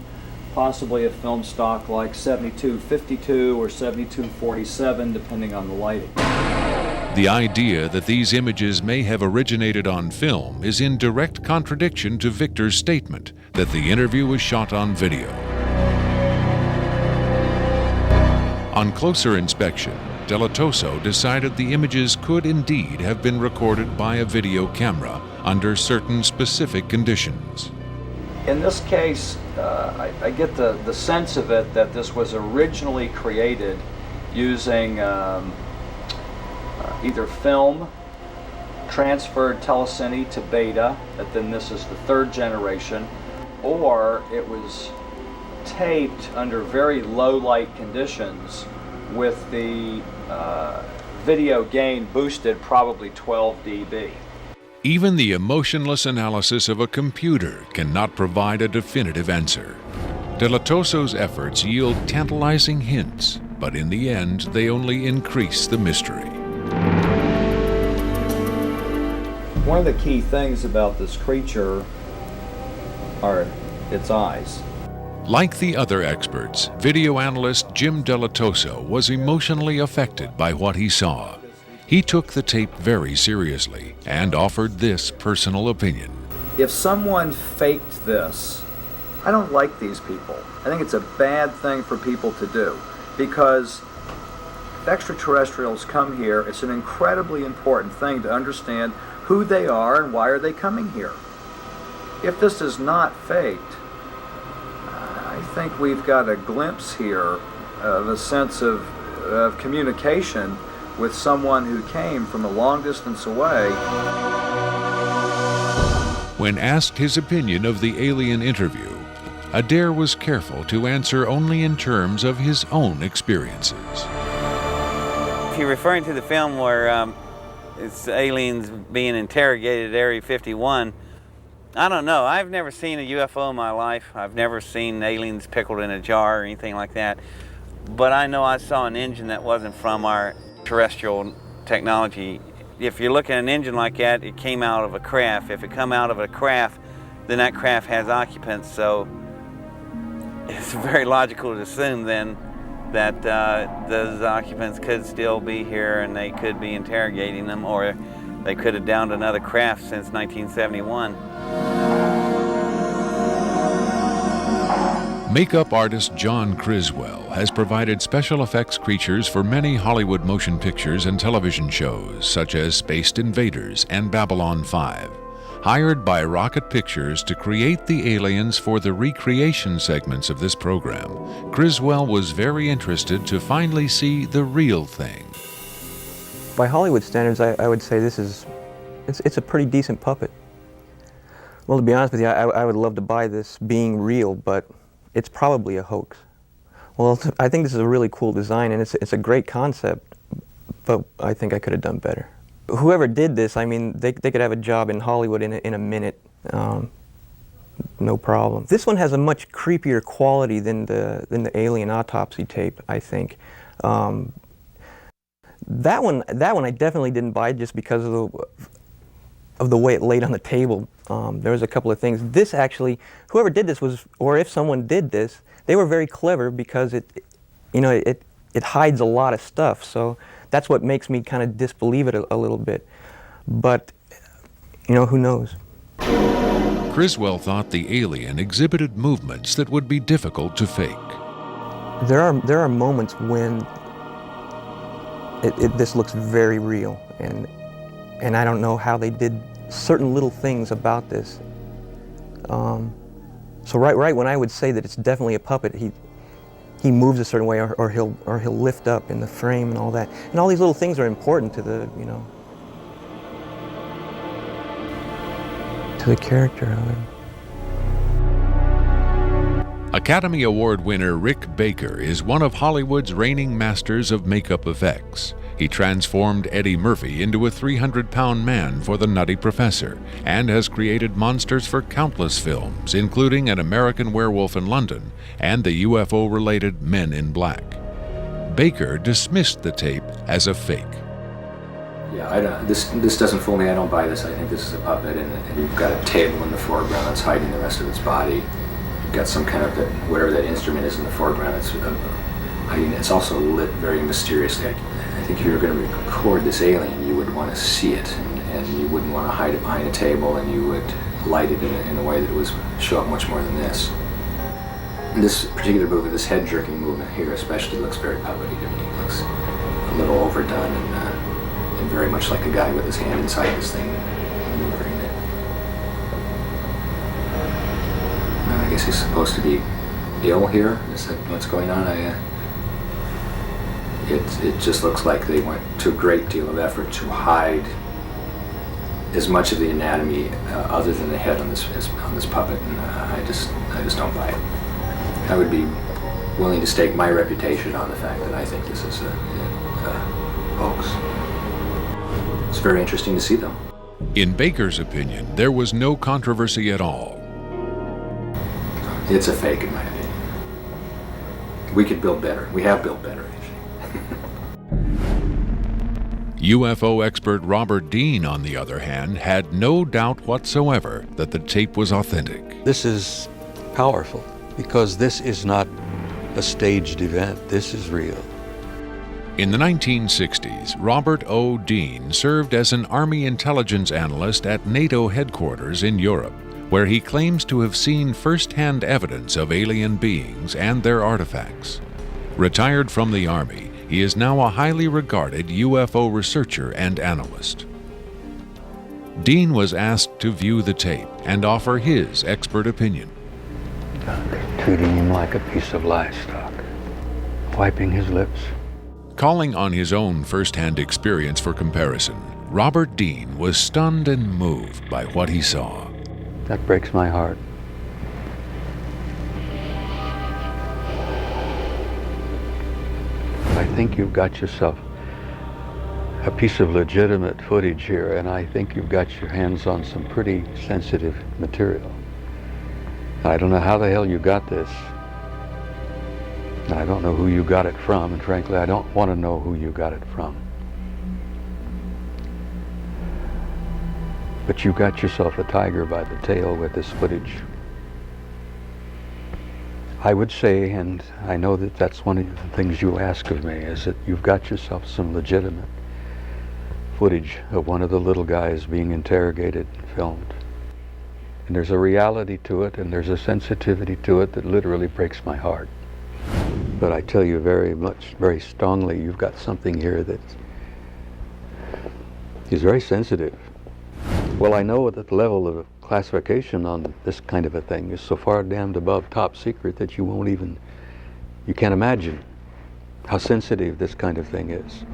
Speaker 14: possibly a film stock like 72-52 or 72-47, depending on the lighting.
Speaker 6: The idea that these images may have originated on film is in direct contradiction to Victor's statement that the interview was shot on video. On closer inspection, Delatoso decided the images could indeed have been recorded by a video camera under certain specific conditions.
Speaker 14: In this case, I get the sense of it that this was originally created using either film, transferred telecine to beta, that then this is the third generation, or it was taped under very low light conditions with the video gain boosted probably 12 dB.
Speaker 6: Even the emotionless analysis of a computer cannot provide a definitive answer. Delatoso's efforts yield tantalizing hints, but in the end, they only increase the mystery.
Speaker 14: One of the key things about this creature are its eyes.
Speaker 6: Like the other experts, video analyst Jim Delatoso was emotionally affected by what he saw. He took the tape very seriously and offered this personal opinion.
Speaker 14: If someone faked this, I don't like these people. I think it's a bad thing for people to do, because if extraterrestrials come here, it's an incredibly important thing to understand who they are and why are they coming here. If this is not faked, I think we've got a glimpse here of a sense of communication with someone who came from a long distance away.
Speaker 6: When asked his opinion of the alien interview, Adair was careful to answer only in terms of his own experiences.
Speaker 8: If you're referring to the film where it's aliens being interrogated at Area 51, I don't know. I've never seen a UFO in my life. I've never seen aliens pickled in a jar or anything like that. But I know I saw an engine that wasn't from our terrestrial technology. If you're looking at an engine like that, it came out of a craft. If it come out of a craft, then that craft has occupants. So it's very logical to assume then that those occupants could still be here and they could be interrogating them, or they could have downed another craft since 1971.
Speaker 6: Makeup artist John Criswell has provided special effects creatures for many Hollywood motion pictures and television shows, such as Spaced Invaders and Babylon 5. Hired by Rocket Pictures to create the aliens for the recreation segments of this program, Criswell was very interested to finally see the real thing.
Speaker 15: By Hollywood standards, I would say it's a pretty decent puppet. Well, to be honest with you, I would love to buy this being real, but it's probably a hoax. Well, I think this is a really cool design, and it's a great concept, but I think I could have done better. Whoever did this, I mean, they could have a job in Hollywood in a minute, no problem. This one has a much creepier quality than the Alien Autopsy tape, I think. That one I definitely didn't buy just because of the way it laid on the table. There was a couple of things. This actually, whoever did this was, or if someone did this, they were very clever because it it hides a lot of stuff. So that's what makes me kind of disbelieve it a little bit. But, you know, who knows?
Speaker 6: Criswell thought the alien exhibited movements that would be difficult to fake.
Speaker 15: There are moments when this looks very real, and I don't know how they did certain little things about this. So right when I would say that it's definitely a puppet, he moves a certain way, or he'll lift up in the frame and all that, and all these little things are important to the, you know, to the character of it.
Speaker 6: Academy Award winner Rick Baker is one of Hollywood's reigning masters of makeup effects. He transformed Eddie Murphy into a 300-pound man for The Nutty Professor and has created monsters for countless films, including An American Werewolf in London and the UFO-related Men in Black. Baker dismissed the tape as a fake.
Speaker 2: Yeah, this doesn't fool me. I don't buy this. I think this is a puppet, and you've got a table in the foreground that's hiding the rest of its body. You've got some kind of whatever that instrument is in the foreground. It's also lit very mysteriously. I think if you were going to record this alien, you would want to see it, and you wouldn't want to hide it behind a table, and you would light it in a way that would show up much more than this. And this particular movement, this head-jerking movement here especially, looks very puppety to me. It looks a little overdone and very much like a guy with his hand inside this thing maneuvering it. I guess he's supposed to be ill here. Is that what's going on? It just looks like they went to a great deal of effort to hide as much of the anatomy other than the head on this puppet, and I just don't buy it. I would be willing to stake my reputation on the fact that I think this is a hoax. It's very interesting to see them.
Speaker 6: In Baker's opinion, there was no controversy at all.
Speaker 2: It's a fake, in my opinion. We could build better. We have built better, actually.
Speaker 6: UFO expert Robert Dean, on the other hand, had no doubt whatsoever that the tape was authentic.
Speaker 4: This is powerful because this is not a staged event. This is real.
Speaker 6: In the 1960s, Robert O. Dean served as an Army intelligence analyst at NATO headquarters in Europe, where he claims to have seen first-hand evidence of alien beings and their artifacts. Retired from the Army, he is now a highly regarded UFO researcher and analyst. Dean was asked to view the tape and offer his expert opinion.
Speaker 4: They're treating him like a piece of livestock, wiping his lips.
Speaker 6: Calling on his own first-hand experience for comparison, Robert Dean was stunned and moved by what he saw.
Speaker 4: That breaks my heart. I think you've got yourself a piece of legitimate footage here, and I think you've got your hands on some pretty sensitive material. I don't know how the hell you got this. I don't know who you got it from, and frankly, I don't want to know who you got it from. But you got yourself a tiger by the tail with this footage. I would say, and I know that that's one of the things you ask of me, is that you've got yourself some legitimate footage of one of the little guys being interrogated and filmed. And there's a reality to it, and there's a sensitivity to it that literally breaks my heart. But I tell you very strongly, you've got something here that is very sensitive. Well, I know that the level of classification on this kind of a thing is so far damned above top secret that you can't imagine how sensitive this kind of thing is,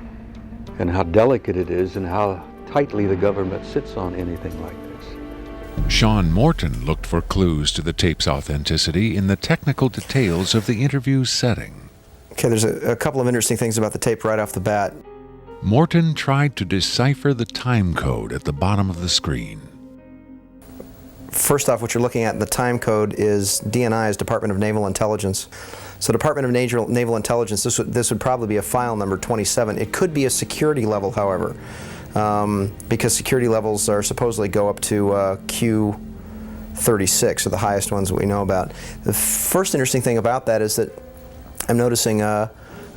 Speaker 4: and how delicate it is, and how tightly the government sits on anything like this.
Speaker 6: Sean Morton looked for clues to the tape's authenticity in the technical details of the interview's setting.
Speaker 1: Okay, there's a couple of interesting things about the tape right off the bat.
Speaker 6: Morton tried to decipher the time code at the bottom of the screen.
Speaker 1: First off, what you're looking at in the time code is DNI, is Department of Naval Intelligence. So Department of Naval Intelligence, this would probably be a file number 27. It could be a security level, however, because security levels are supposedly go up to Q36, or the highest ones that we know about. The first interesting thing about that is that I'm noticing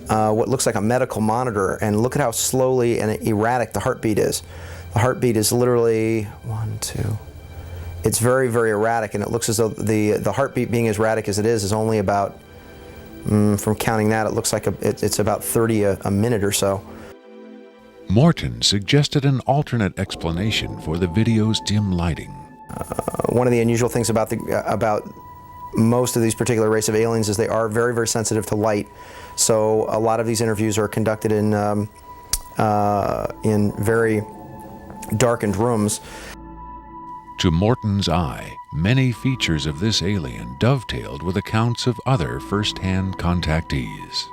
Speaker 1: what looks like a medical monitor, and look at how slowly and erratic the heartbeat is. The heartbeat is literally 1, 2. It's very, very erratic, and it looks as though the heartbeat, being as erratic as it is only about, from counting that, it looks like it's about 30 a minute or so.
Speaker 6: Morton suggested an alternate explanation for the video's dim lighting.
Speaker 1: One of the unusual things about most of these particular race of aliens is they are very, very sensitive to light. So a lot of these interviews are conducted in very darkened rooms.
Speaker 6: To Morton's eye, many features of this alien dovetailed with accounts of other first-hand contactees.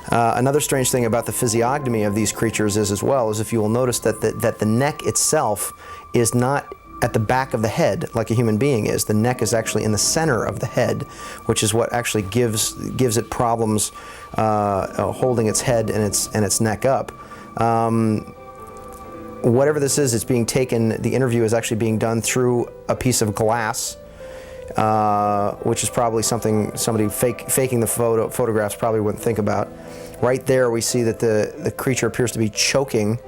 Speaker 1: Another strange thing about the physiognomy of these creatures is, as well, is if you will notice that the neck itself is not at the back of the head like a human being is. The neck is actually in the center of the head, which is what actually gives it problems holding its head and its neck up. Whatever this is, it's being taken, the interview is actually being done through a piece of glass, which is probably something somebody faking the photographs probably wouldn't think about. Right there we see that the creature appears to be choking.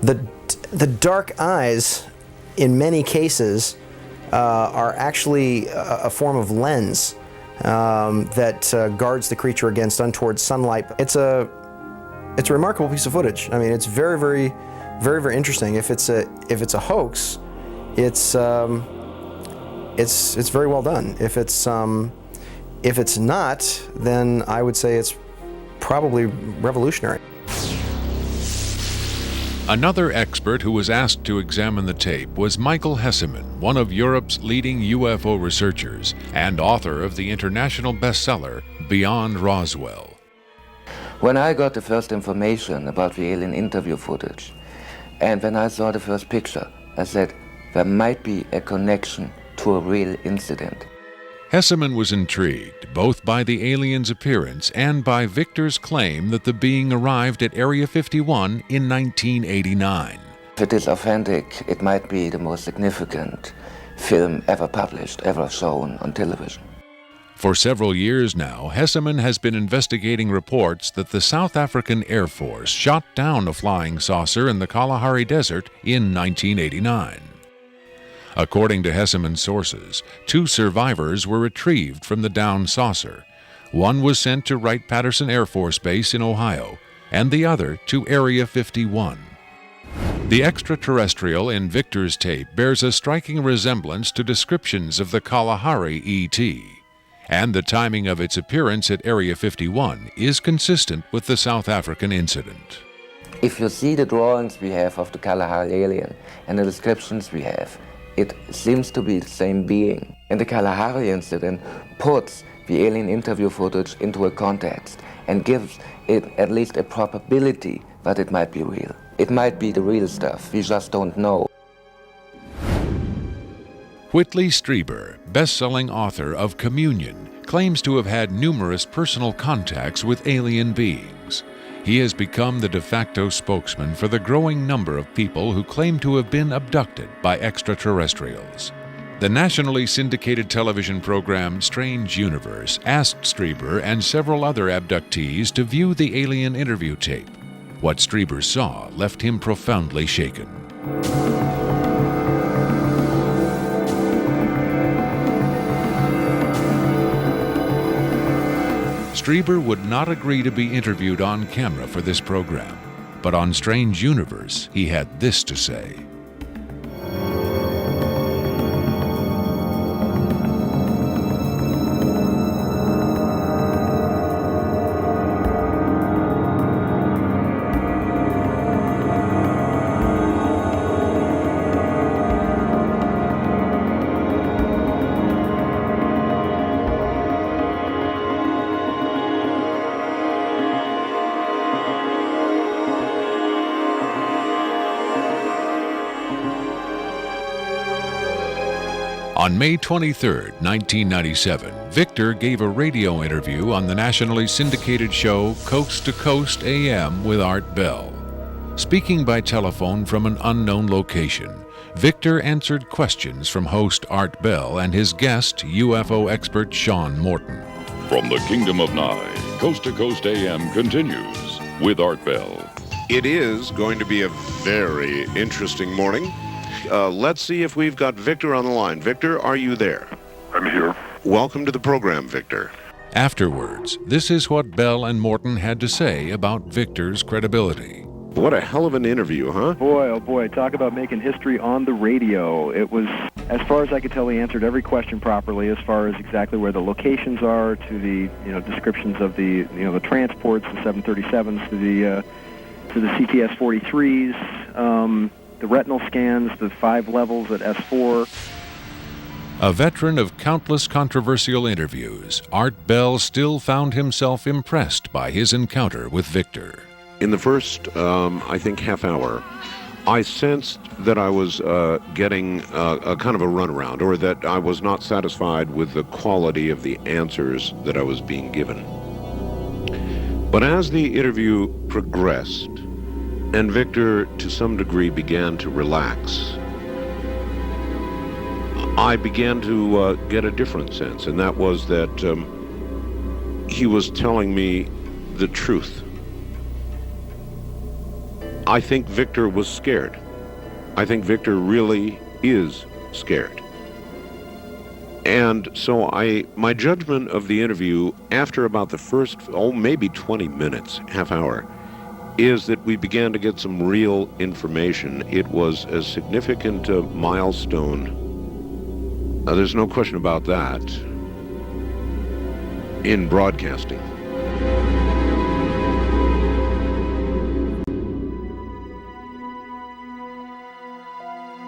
Speaker 1: The dark eyes, in many cases, are actually a form of lens that guards the creature against untoward sunlight. It's a remarkable piece of footage. I mean, it's very, very, very, very interesting. If it's a hoax, it's very well done. If it's not, then I would say it's probably revolutionary.
Speaker 6: Another expert who was asked to examine the tape was Michael Hesseman, one of Europe's leading UFO researchers and author of the international bestseller Beyond Roswell.
Speaker 16: When I got the first information about the alien interview footage, and when I saw the first picture, I said there might be a connection to a real incident.
Speaker 6: Hesseman was intrigued both by the alien's appearance and by Victor's claim that the being arrived at Area 51 in 1989.
Speaker 16: If it is authentic, it might be the most significant film ever published, ever shown on television.
Speaker 6: For several years now, Hesseman has been investigating reports that the South African Air Force shot down a flying saucer in the Kalahari Desert in 1989. According to Hesseman's sources, 2 survivors were retrieved from the downed saucer. One was sent to Wright-Patterson Air Force Base in Ohio, and the other to Area 51. The extraterrestrial in Victor's tape bears a striking resemblance to descriptions of the Kalahari ET, and the timing of its appearance at Area 51 is consistent with the South African incident.
Speaker 16: If you see the drawings we have of the Kalahari alien and the descriptions we have, it seems to be the same being. And the Kalahari incident puts the alien interview footage into a context and gives it at least a probability that it might be real. It might be the real stuff, we just don't know.
Speaker 6: Whitley Strieber, best-selling author of Communion, claims to have had numerous personal contacts with alien beings. He has become the de facto spokesman for the growing number of people who claim to have been abducted by extraterrestrials. The nationally syndicated television program Strange Universe asked Strieber and several other abductees to view the alien interview tape. What Strieber saw left him profoundly shaken. Strieber would not agree to be interviewed on camera for this program, but on Strange Universe, he had this to say. On May 23, 1997, Victor gave a radio interview on the nationally syndicated show Coast to Coast AM with Art Bell. Speaking by telephone from an unknown location, Victor answered questions from host Art Bell and his guest, UFO expert Sean Morton.
Speaker 17: From the Kingdom of Nye
Speaker 6: Coast to Coast AM continues with Art Bell.
Speaker 17: It is going to be a very interesting morning. Let's see if we've got Victor on the line. Victor, are you there?
Speaker 3: I'm here.
Speaker 17: Welcome to the program, Victor.
Speaker 6: Afterwards, this is what Bell and Morton had to say about Victor's credibility.
Speaker 17: What a hell of an interview, huh?
Speaker 18: Boy, oh boy, talk about making history on the radio. It was, as far as I could tell, he answered every question properly as far as exactly where the locations are, to the, descriptions of the, the transports, the 737s, to the CTS-43s, the retinal scans, the 5 levels at S4.
Speaker 6: A veteran of countless controversial interviews, Art Bell still found himself impressed by his encounter with Victor.
Speaker 17: In the first, I think, half hour, I sensed that I was getting a kind of a runaround, or that I was not satisfied with the quality of the answers that I was being given. But as the interview progressed, and Victor, to some degree, began to relax, I began to get a different sense, and that was that he was telling me the truth. I think Victor was scared. I think Victor really is scared. And so my judgment of the interview after about the first, maybe 20 minutes, half hour, is that we began to get some real information. It was a significant milestone. There's no question about that in broadcasting.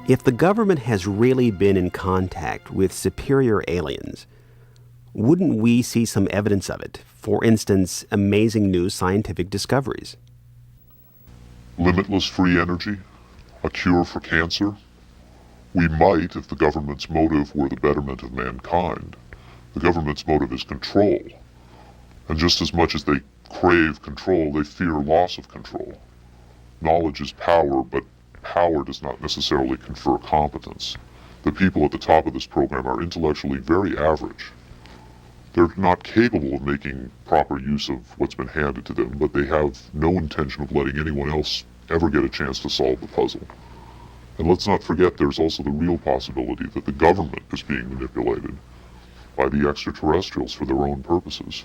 Speaker 11: If the government has really been in contact with superior aliens, wouldn't we see some evidence of it? For instance, amazing new scientific discoveries.
Speaker 3: Limitless free energy? A cure for cancer? We might if the government's motive were the betterment of mankind. The government's motive is control. And just as much as they crave control, they fear loss of control. Knowledge is power, but power does not necessarily confer competence. The people at the top of this program are intellectually very average. They're not capable of making proper use of what's been handed to them, but they have no intention of letting anyone else ever get a chance to solve the puzzle. And let's not forget there's also the real possibility that the government is being manipulated by the extraterrestrials for their own purposes.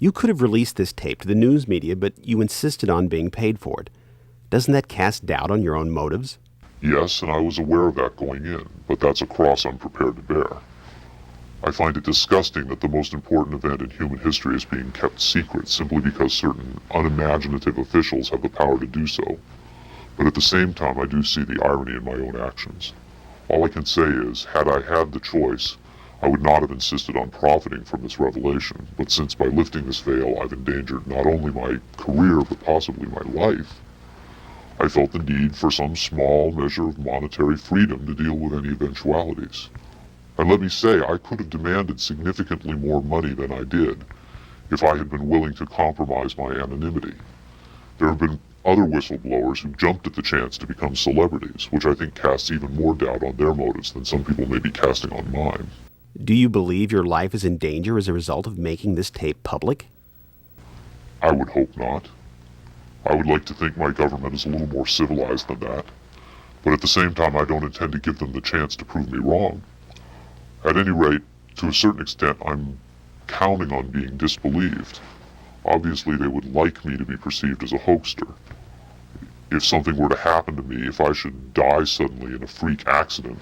Speaker 11: You could have released this tape to the news media, but you insisted on being paid for it. Doesn't that cast doubt on your own motives?
Speaker 3: Yes, and I was aware of that going in, but that's a cross I'm prepared to bear. I find it disgusting that the most important event in human history is being kept secret simply because certain unimaginative officials have the power to do so. But at the same time, I do see the irony in my own actions. All I can say is, had I had the choice, I would not have insisted on profiting from this revelation, but since by lifting this veil I've endangered not only my career, but possibly my life, I felt the need for some small measure of monetary freedom to deal with any eventualities. And let me say, I could have demanded significantly more money than I did if I had been willing to compromise my anonymity. There have been other whistleblowers who jumped at the chance to become celebrities, which I think casts even more doubt on their motives than some people may be casting on mine.
Speaker 11: Do you believe your life is in danger as a result of making this tape public?
Speaker 3: I would hope not. I would like to think my government is a little more civilized than that. But at the same time, I don't intend to give them the chance to prove me wrong. At any rate, to a certain extent, I'm counting on being disbelieved. Obviously, they would like me to be perceived as a hoaxer. If something were to happen to me, if I should die suddenly in a freak accident,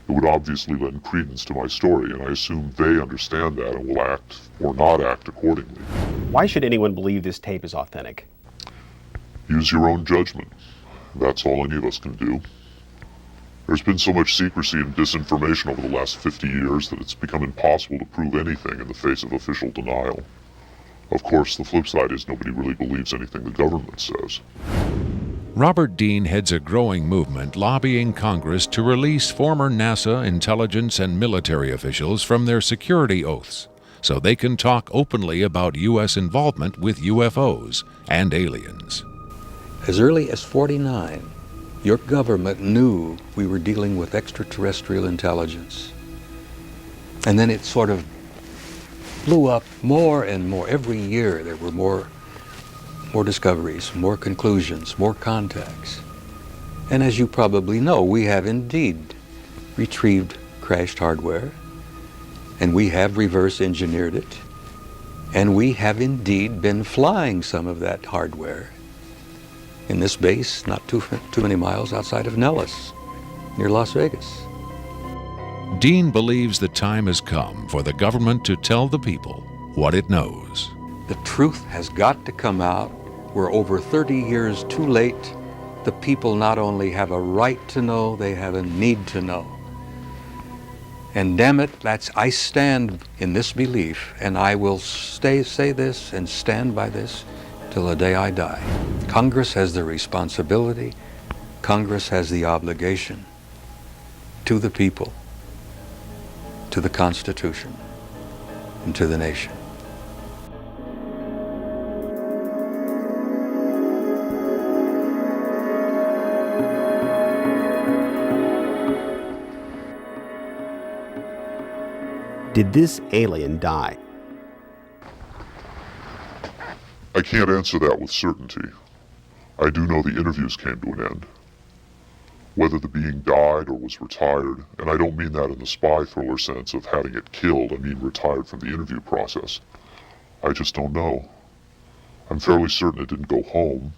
Speaker 3: it would obviously lend credence to my story, and I assume they understand that and will act or not act accordingly.
Speaker 11: Why should anyone believe this tape is authentic?
Speaker 3: Use your own judgment. That's all any of us can do. There's been so much secrecy and disinformation over the last 50 years that it's become impossible to prove anything in the face of official denial. Of course, the flip side is nobody really believes anything the government says.
Speaker 6: Robert Dean heads a growing movement lobbying Congress to release former NASA intelligence and military officials from their security oaths so they can talk openly about U.S. involvement with UFOs and aliens.
Speaker 4: As early as '49, your government knew we were dealing with extraterrestrial intelligence. And then it sort of blew up more and more. Every year there were more discoveries, more conclusions, more contacts. And as you probably know, we have indeed retrieved crashed hardware, and we have reverse engineered it, and we have indeed been flying some of that hardware in this base not too many miles outside of Nellis, near Las Vegas.
Speaker 6: Dean believes the time has come for the government to tell the people what it knows.
Speaker 4: The truth has got to come out. We're over 30 years too late. The people not only have a right to know, they have a need to know. And damn it, I stand in this belief, and I will say this and stand by this till the day I die. Congress has the responsibility, Congress has the obligation to the people, to the Constitution, and to the nation.
Speaker 11: Did this alien die?
Speaker 3: I can't answer that with certainty. I do know the interviews came to an end. Whether the being died or was retired, and I don't mean that in the spy thriller sense of having it killed, I mean retired from the interview process. I just don't know. I'm fairly certain it didn't go home,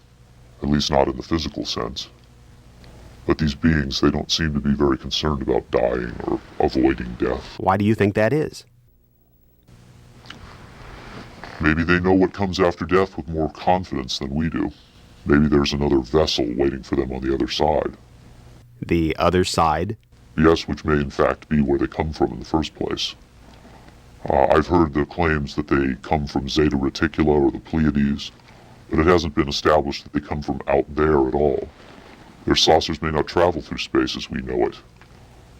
Speaker 3: at least not in the physical sense. But these beings, they don't seem to be very concerned about dying or avoiding death.
Speaker 11: Why do you think that is?
Speaker 3: Maybe they know what comes after death with more confidence than we do. Maybe there's another vessel waiting for them on the other side.
Speaker 11: The other side?
Speaker 3: Yes, which may in fact be where they come from in the first place. I've heard the claims that they come from Zeta Reticula or the Pleiades, but it hasn't been established that they come from out there at all. Their saucers may not travel through space as we know it.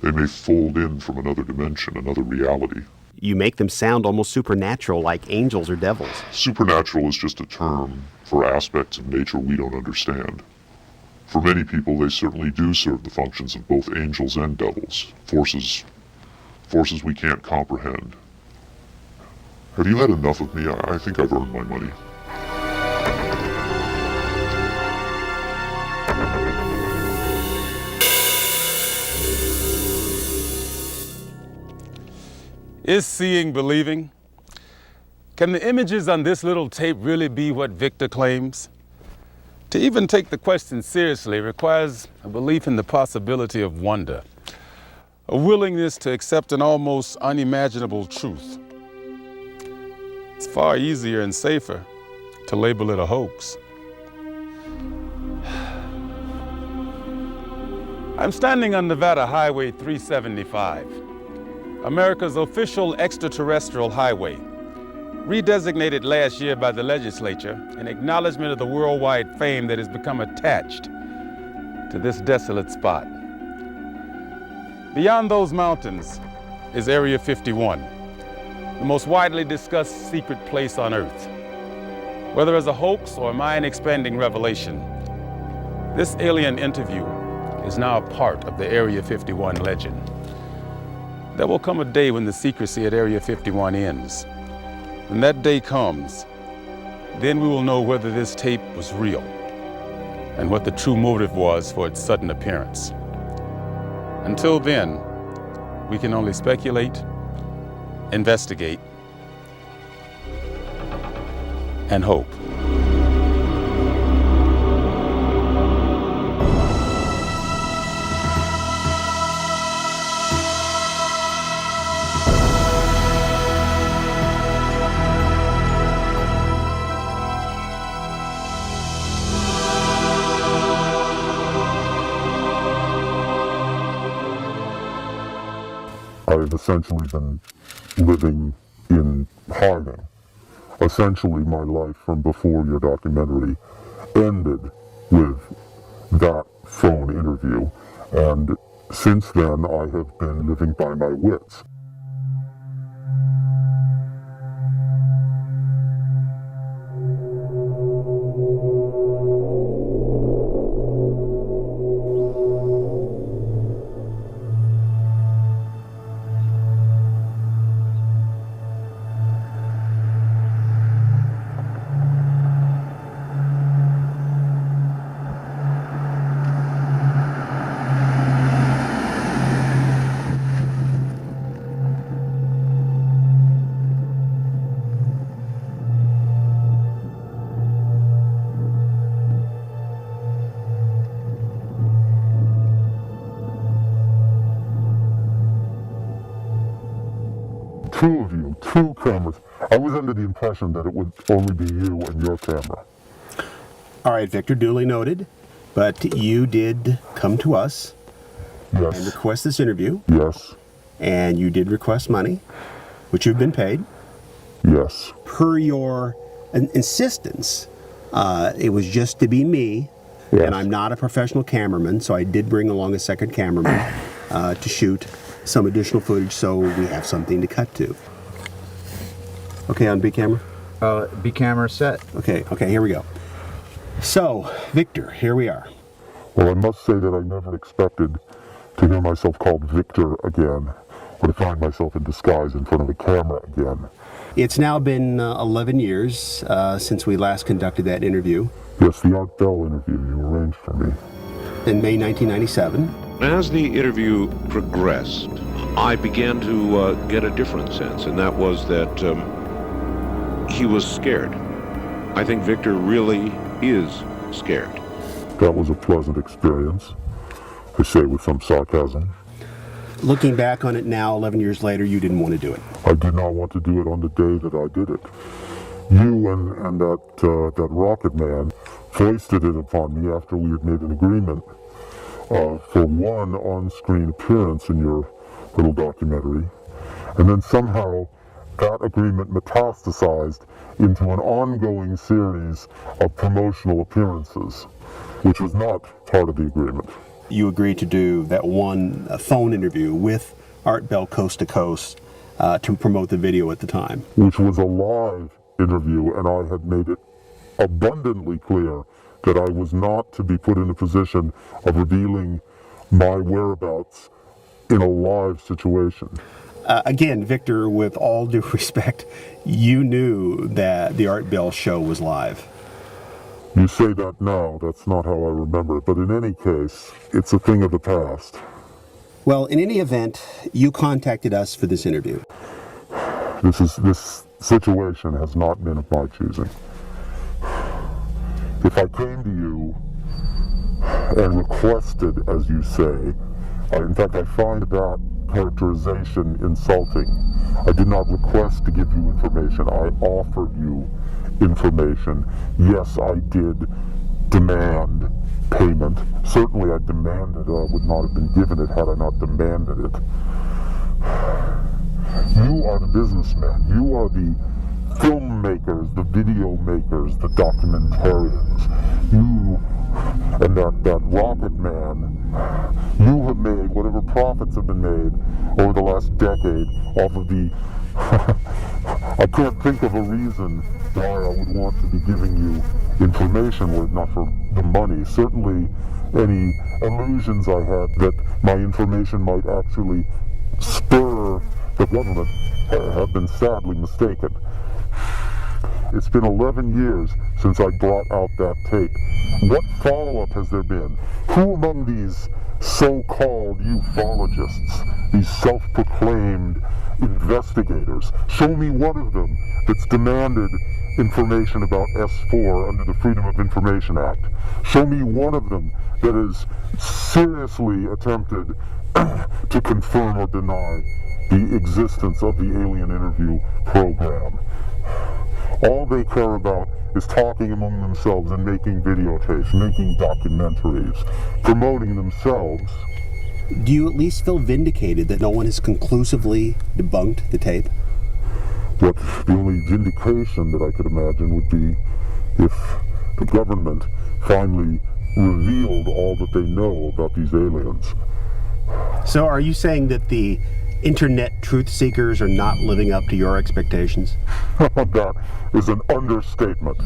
Speaker 3: They may fold in from another dimension, another reality.
Speaker 11: You make them sound almost supernatural, like angels or devils.
Speaker 3: Supernatural is just a term for aspects of nature we don't understand. For many people, they certainly do serve the functions of both angels and devils, forces we can't comprehend. Have you had enough of me? I think I've earned my money.
Speaker 5: Is seeing believing? Can the images on this little tape really be what Victor claims? To even take the question seriously requires a belief in the possibility of wonder, a willingness to accept an almost unimaginable truth. It's far easier and safer to label it a hoax. I'm standing on Nevada Highway 375, America's official extraterrestrial highway, redesignated last year by the legislature in acknowledgement of the worldwide fame that has become attached to this desolate spot. Beyond those mountains is Area 51, the most widely discussed secret place on Earth. Whether as a hoax or a mind-expanding revelation, this alien interview is now a part of the Area 51 legend. There will come a day when the secrecy at Area 51 ends. When that day comes, then we will know whether this tape was real and what the true motive was for its sudden appearance. Until then, we can only speculate, investigate, and hope.
Speaker 3: I've essentially been living in hiding. Essentially, my life from before your documentary ended with that phone interview, and since then I have been living by my wits. two of you, two cameras. I was under the impression that it would only be you and your camera.
Speaker 19: All right, Victor, duly noted. But you did come to us and request this interview.
Speaker 3: Yes.
Speaker 19: And you did request money, which you've been paid.
Speaker 3: Yes.
Speaker 19: Per your insistence, it was just to be me. Yes. And I'm not a professional cameraman, so I did bring along a second cameraman to shoot some additional footage so we have something to cut to. Okay, on B camera?
Speaker 20: B camera set.
Speaker 19: Okay, here we go. So, Victor, here we are.
Speaker 3: Well, I must say that I never expected to hear myself called Victor again, or to find myself in disguise in front of a camera again.
Speaker 19: It's now been 11 years since we last conducted that interview.
Speaker 3: Yes, the Art Bell interview you arranged for me.
Speaker 19: In May 1997.
Speaker 17: As the interview progressed, I began to get a different sense, and that was that he was scared. I think Victor really is scared.
Speaker 3: That was a pleasant experience, I say with some sarcasm.
Speaker 19: Looking back on it now, 11 years later, you didn't want to do it.
Speaker 3: I did not want to do it on the day that I did it. You and that rocket man foisted it upon me after we had made an agreement for one on-screen appearance in your little documentary, and then somehow that agreement metastasized into an ongoing series of promotional appearances, which was not part of the agreement.
Speaker 19: You agreed to do that one phone interview with Art Bell Coast to Coast to promote the video at the time.
Speaker 3: Which was a live interview, and I had made it abundantly clear that I was not to be put in a position of revealing my whereabouts in a live situation.
Speaker 19: Again, Victor, with all due respect, you knew that the Art Bell show was live.
Speaker 3: You say that now, that's not how I remember it, but in any case, it's a thing of the past.
Speaker 19: Well, in any event, you contacted us for this interview.
Speaker 3: This situation has not been of my choosing. If I came to you and requested, as you say, in fact, I find that characterization insulting. I did not request to give you information. I offered you information. Yes, I did demand payment. Certainly I demanded it. I would not have been given it had I not demanded it. You are the businessmen. You are the filmmakers, the video makers, the documentarians. You and that rocket man, you have made whatever profits have been made over the last decade off of the... I can't think of a reason why I would want to be giving you information were it not for the money. Certainly any illusions I had that my information might actually spur the government have been sadly mistaken. It's been 11 years since I brought out that tape. What follow-up has there been? Who among these so-called ufologists, these self-proclaimed investigators, show me one of them that's demanded information about S4 under the Freedom of Information Act. Show me one of them that has seriously attempted to confirm or deny the existence of the alien interview program. All they care about is talking among themselves and making videotapes, making documentaries, promoting themselves.
Speaker 19: Do you at least feel vindicated that no one has conclusively debunked the tape?
Speaker 3: What the only vindication that I could imagine would be if the government finally revealed all that they know about these aliens.
Speaker 19: So are you saying that the internet truth seekers are not living up to your expectations?
Speaker 3: That is an understatement.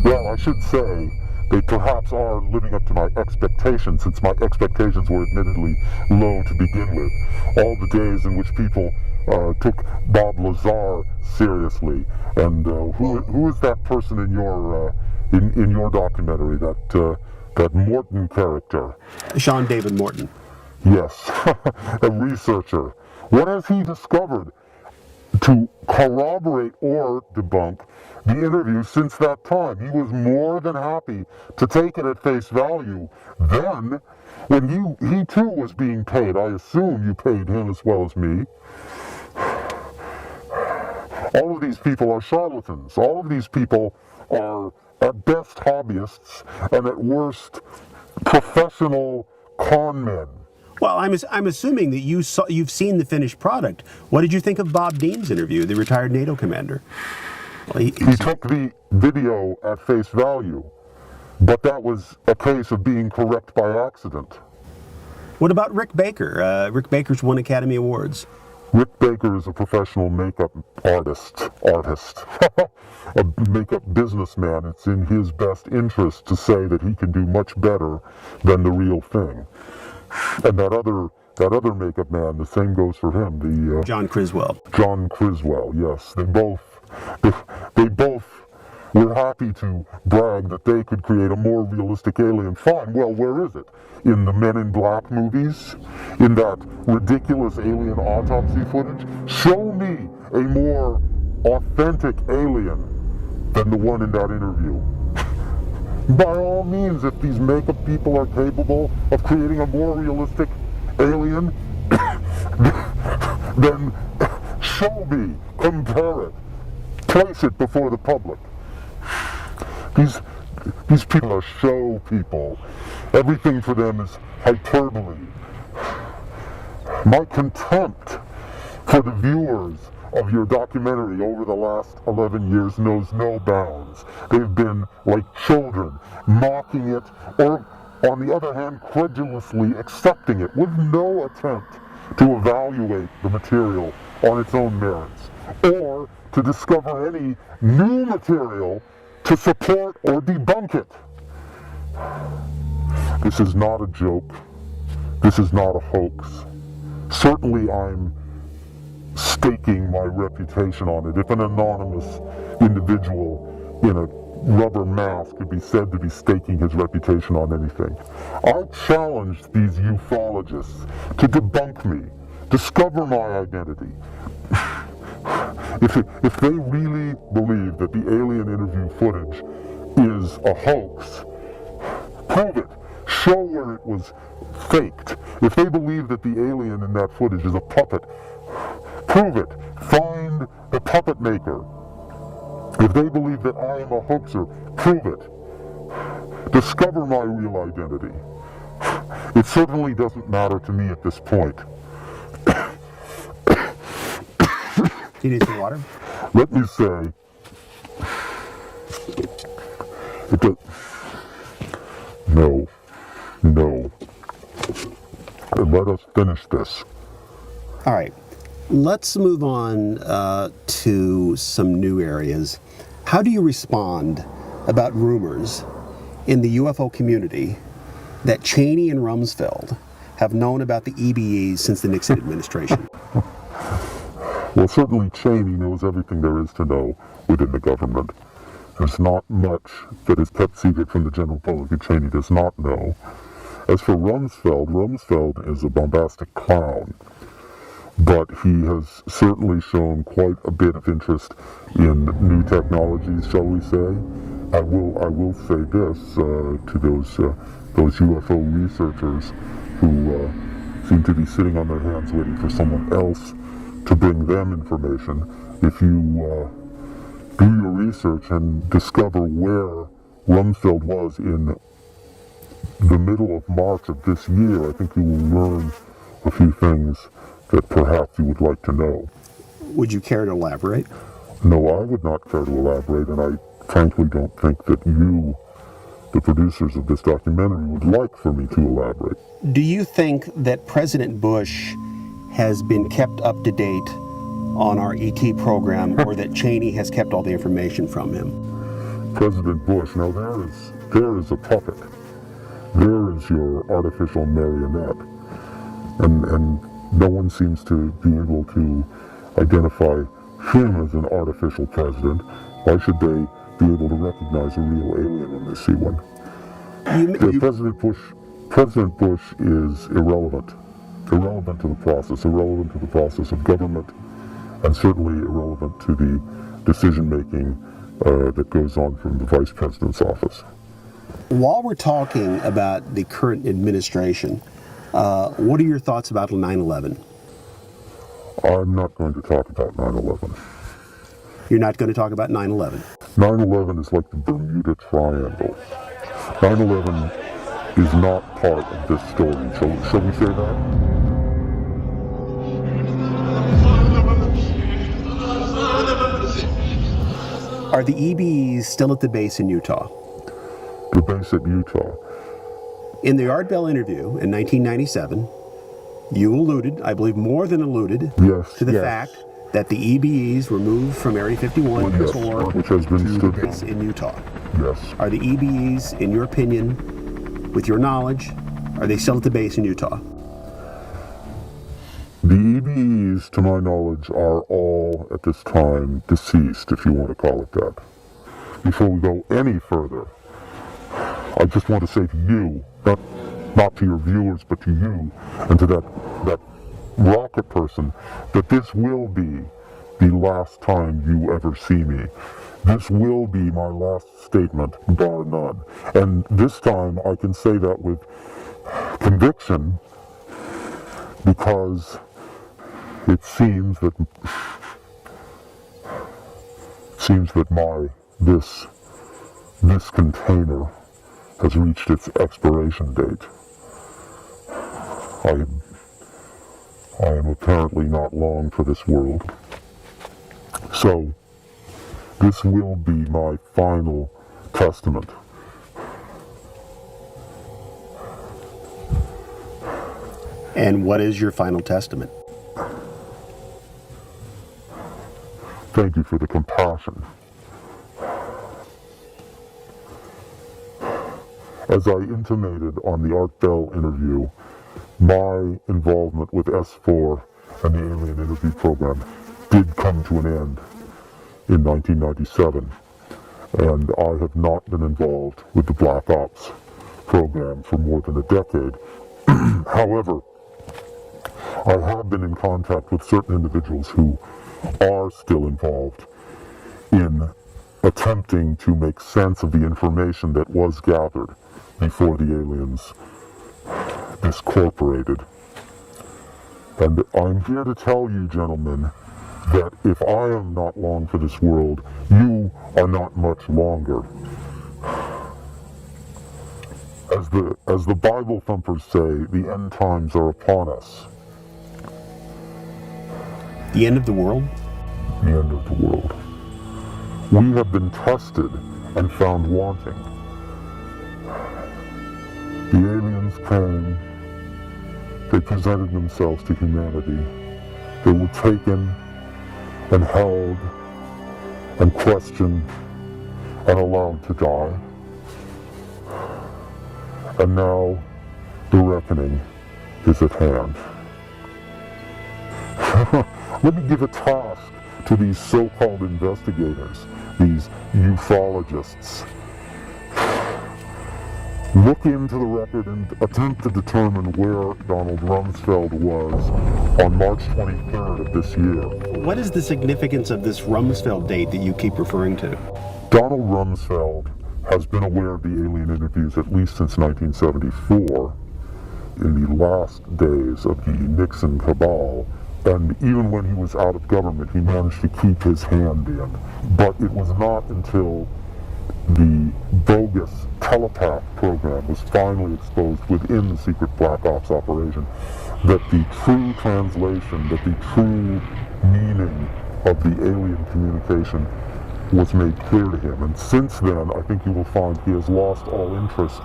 Speaker 3: Well, I should say they perhaps are living up to my expectations, since my expectations were admittedly low to begin with. All the days in which people took Bob Lazar seriously, and who is that person in your documentary, that Morton character?
Speaker 19: Sean David Morton.
Speaker 3: Yes, a researcher. What has he discovered to corroborate or debunk the interview since that time? He was more than happy to take it at face value. Then, when he too was being paid, I assume you paid him as well as me. All of these people are charlatans. All of these people are at best hobbyists and at worst professional con men.
Speaker 19: Well, I'm assuming that you've seen the finished product. What did you think of Bob Dean's interview, the retired NATO commander? Well, he
Speaker 3: took the video at face value, but that was a case of being correct by accident.
Speaker 19: What about Rick Baker? Rick Baker's won Academy Awards.
Speaker 3: Rick Baker is a professional makeup artist, a makeup businessman. It's in his best interest to say that he can do much better than the real thing. And that other makeup man, the same goes for him. The
Speaker 19: John Criswell.
Speaker 3: John Criswell, yes. They both were happy to brag that they could create a more realistic alien. Fine. Well, where is it? In the Men in Black movies? In that ridiculous alien autopsy footage? Show me a more authentic alien than the one in that interview. By all means, if these makeup people are capable of creating a more realistic alien, then show me, compare it, place it before the public. These people are show people. Everything for them is hyperbole. My contempt for the viewers of your documentary over the last 11 years knows no bounds. They've been like children, mocking it, or on the other hand, credulously accepting it with no attempt to evaluate the material on its own merits, or to discover any new material to support or debunk it. This is not a joke. This is not a hoax. Certainly I'm staking my reputation on it. If an anonymous individual in a rubber mask could be said to be staking his reputation on anything, I challenge these ufologists to debunk me, discover my identity. If they really believe that the alien interview footage is a hoax, prove it. Show where it was faked. If they believe that the alien in that footage is a puppet, prove it. Find the puppet maker. If they believe that I am a hoaxer, prove it. Discover my real identity. It certainly doesn't matter to me at this point.
Speaker 19: Do you need some water?
Speaker 3: Let me say, no. And let us finish this.
Speaker 19: All right. Let's move on to some new areas. How do you respond about rumors in the UFO community that Cheney and Rumsfeld have known about the EBEs since the Nixon administration?
Speaker 3: Well, certainly Cheney knows everything there is to know within the government. There's not much that is kept secret from the general public that Cheney does not know. As for Rumsfeld is a bombastic clown, but he has certainly shown quite a bit of interest in new technologies, shall we say. I will say this to those UFO researchers who seem to be sitting on their hands waiting for someone else to bring them information. If you do your research and discover where Rumsfeld was in the middle of March of this year, I think you will learn a few things that perhaps you would like to know.
Speaker 19: Would you care to elaborate?
Speaker 3: No, I would not care to elaborate, and I frankly don't think that you, the producers of this documentary, would like for me to elaborate.
Speaker 19: Do you think that President Bush has been kept up to date on our ET program, or that Cheney has kept all the information from him?
Speaker 3: President Bush, now there is a puppet. There is your artificial marionette. And no one seems to be able to identify him as an artificial president. Why should they be able to recognize a real alien when they see one? President Bush is irrelevant to the process of government, and certainly irrelevant to the decision-making that goes on from the Vice President's office.
Speaker 19: While we're talking about the current administration, what are your thoughts about 9/11?
Speaker 3: I'm not going to talk about 9/11.
Speaker 19: You're not going to talk about 9/11.
Speaker 3: 9/11 is like the Bermuda Triangle. 9/11 is not part of this story. Shall we say that?
Speaker 19: Are the EBEs still at the base in Utah?
Speaker 3: The base at Utah.
Speaker 19: In the Art Bell interview in 1997, you alluded, I believe more than alluded, to the fact that the EBEs were moved from Area 51
Speaker 3: which has been
Speaker 19: to the
Speaker 3: stood
Speaker 19: base in Utah.
Speaker 3: Yes.
Speaker 19: Are the EBEs, in your opinion, with your knowledge, are they still at the base in Utah?
Speaker 3: The EBEs, to my knowledge, are all, at this time, deceased, if you want to call it that. Before we go any further, I just want to say to you, not to your viewers, but to you, and to that rocket person, that this will be the last time you ever see me. This will be my last statement, bar none. And this time I can say that with conviction, because it seems that this container has reached its expiration date. I am apparently not long for this world. So, this will be my final testament.
Speaker 19: And what is your final testament?
Speaker 3: Thank you for the compassion. As I intimated on the Art Bell interview, my involvement with S4 and the Alien Interview Program did come to an end in 1997, and I have not been involved with the Black Ops program for more than a decade. However, I have been in contact with certain individuals who are still involved in attempting to make sense of the information that was gathered before the aliens discorporated. And I'm here to tell you, gentlemen, that if I am not long for this world, you are not much longer. As the Bible thumpers say, the end times are upon us.
Speaker 19: The end of the world?
Speaker 3: The end of the world. We have been tested and found wanting. The aliens came, they presented themselves to humanity. They were taken and held and questioned and allowed to die. And now the reckoning is at hand. Let me give a task to these so-called investigators, these ufologists. Look into the record and attempt to determine where Donald Rumsfeld was on March 23rd of this year.
Speaker 19: What is the significance of this Rumsfeld date that you keep referring to?
Speaker 3: Donald Rumsfeld has been aware of the alien interviews at least since 1974, in the last days of the Nixon cabal. And even when he was out of government, he managed to keep his hand in. But it was not until the bogus telepath program was finally exposed within the secret Black Ops operation that the true translation, that the true meaning of the alien communication was made clear to him. And since then, I think you will find he has lost all interest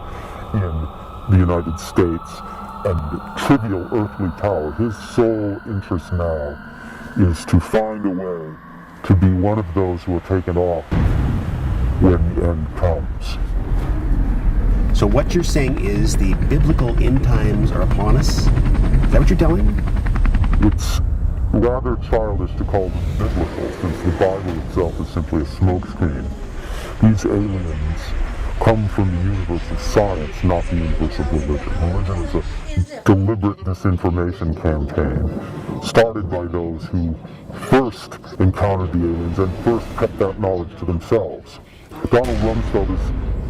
Speaker 3: in the United States and trivial earthly power. His sole interest now is to find a way to be one of those who are taken off when the end comes.
Speaker 19: So what you're saying is the biblical end times are upon us? Is that what you're telling me?
Speaker 3: It's rather childish to call them biblical, since the Bible itself is simply a smokescreen. These aliens come from the universe of science, not the universe of religion. Religion is a deliberate disinformation campaign started by those who first encountered the aliens and first kept that knowledge to themselves. Donald Rumsfeld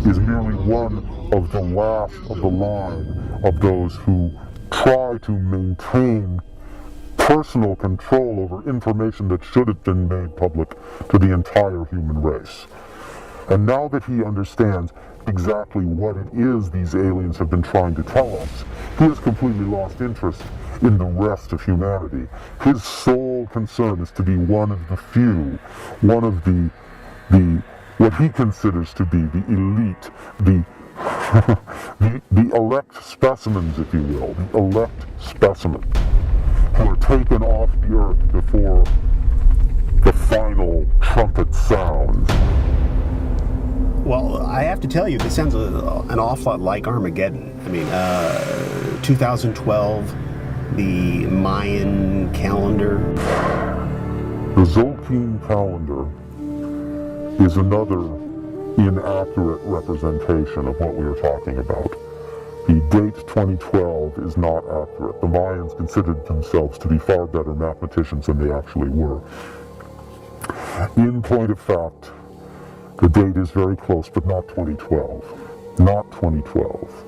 Speaker 3: is merely one of the last of the line of those who try to maintain personal control over information that should have been made public to the entire human race. And now that he understands exactly what it is these aliens have been trying to tell us, he has completely lost interest in the rest of humanity. His sole concern is to be one of the few, one of the what he considers to be the elite, the elect specimens, if you will, the elect specimen, who are taken off the earth before the final trumpet sounds.
Speaker 19: Well, I have to tell you, this sounds an awful lot like Armageddon. I mean, 2012, the Mayan calendar.
Speaker 3: The Tzolk'in calendar is another inaccurate representation of what we are talking about. The date 2012 is not accurate. The Mayans considered themselves to be far better mathematicians than they actually were. In point of fact, the date is very close, but not 2012. Not 2012.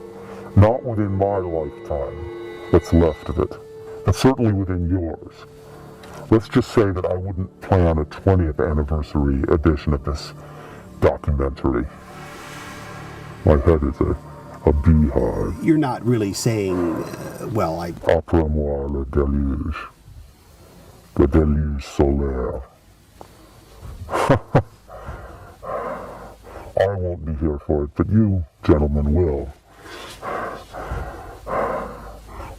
Speaker 3: Not within my lifetime that's left of it, but certainly within yours. Let's just say that I wouldn't plan a 20th anniversary edition of this documentary. My head is a beehive.
Speaker 19: You're not really saying,
Speaker 3: Après moi le déluge solaire. I won't be here for it, but you, gentlemen, will.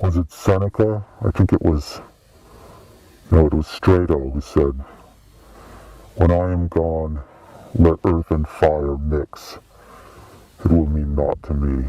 Speaker 3: Was it Seneca? I think it was... No, it was Strato who said, "When I am gone, let earth and fire mix. It will mean naught to me.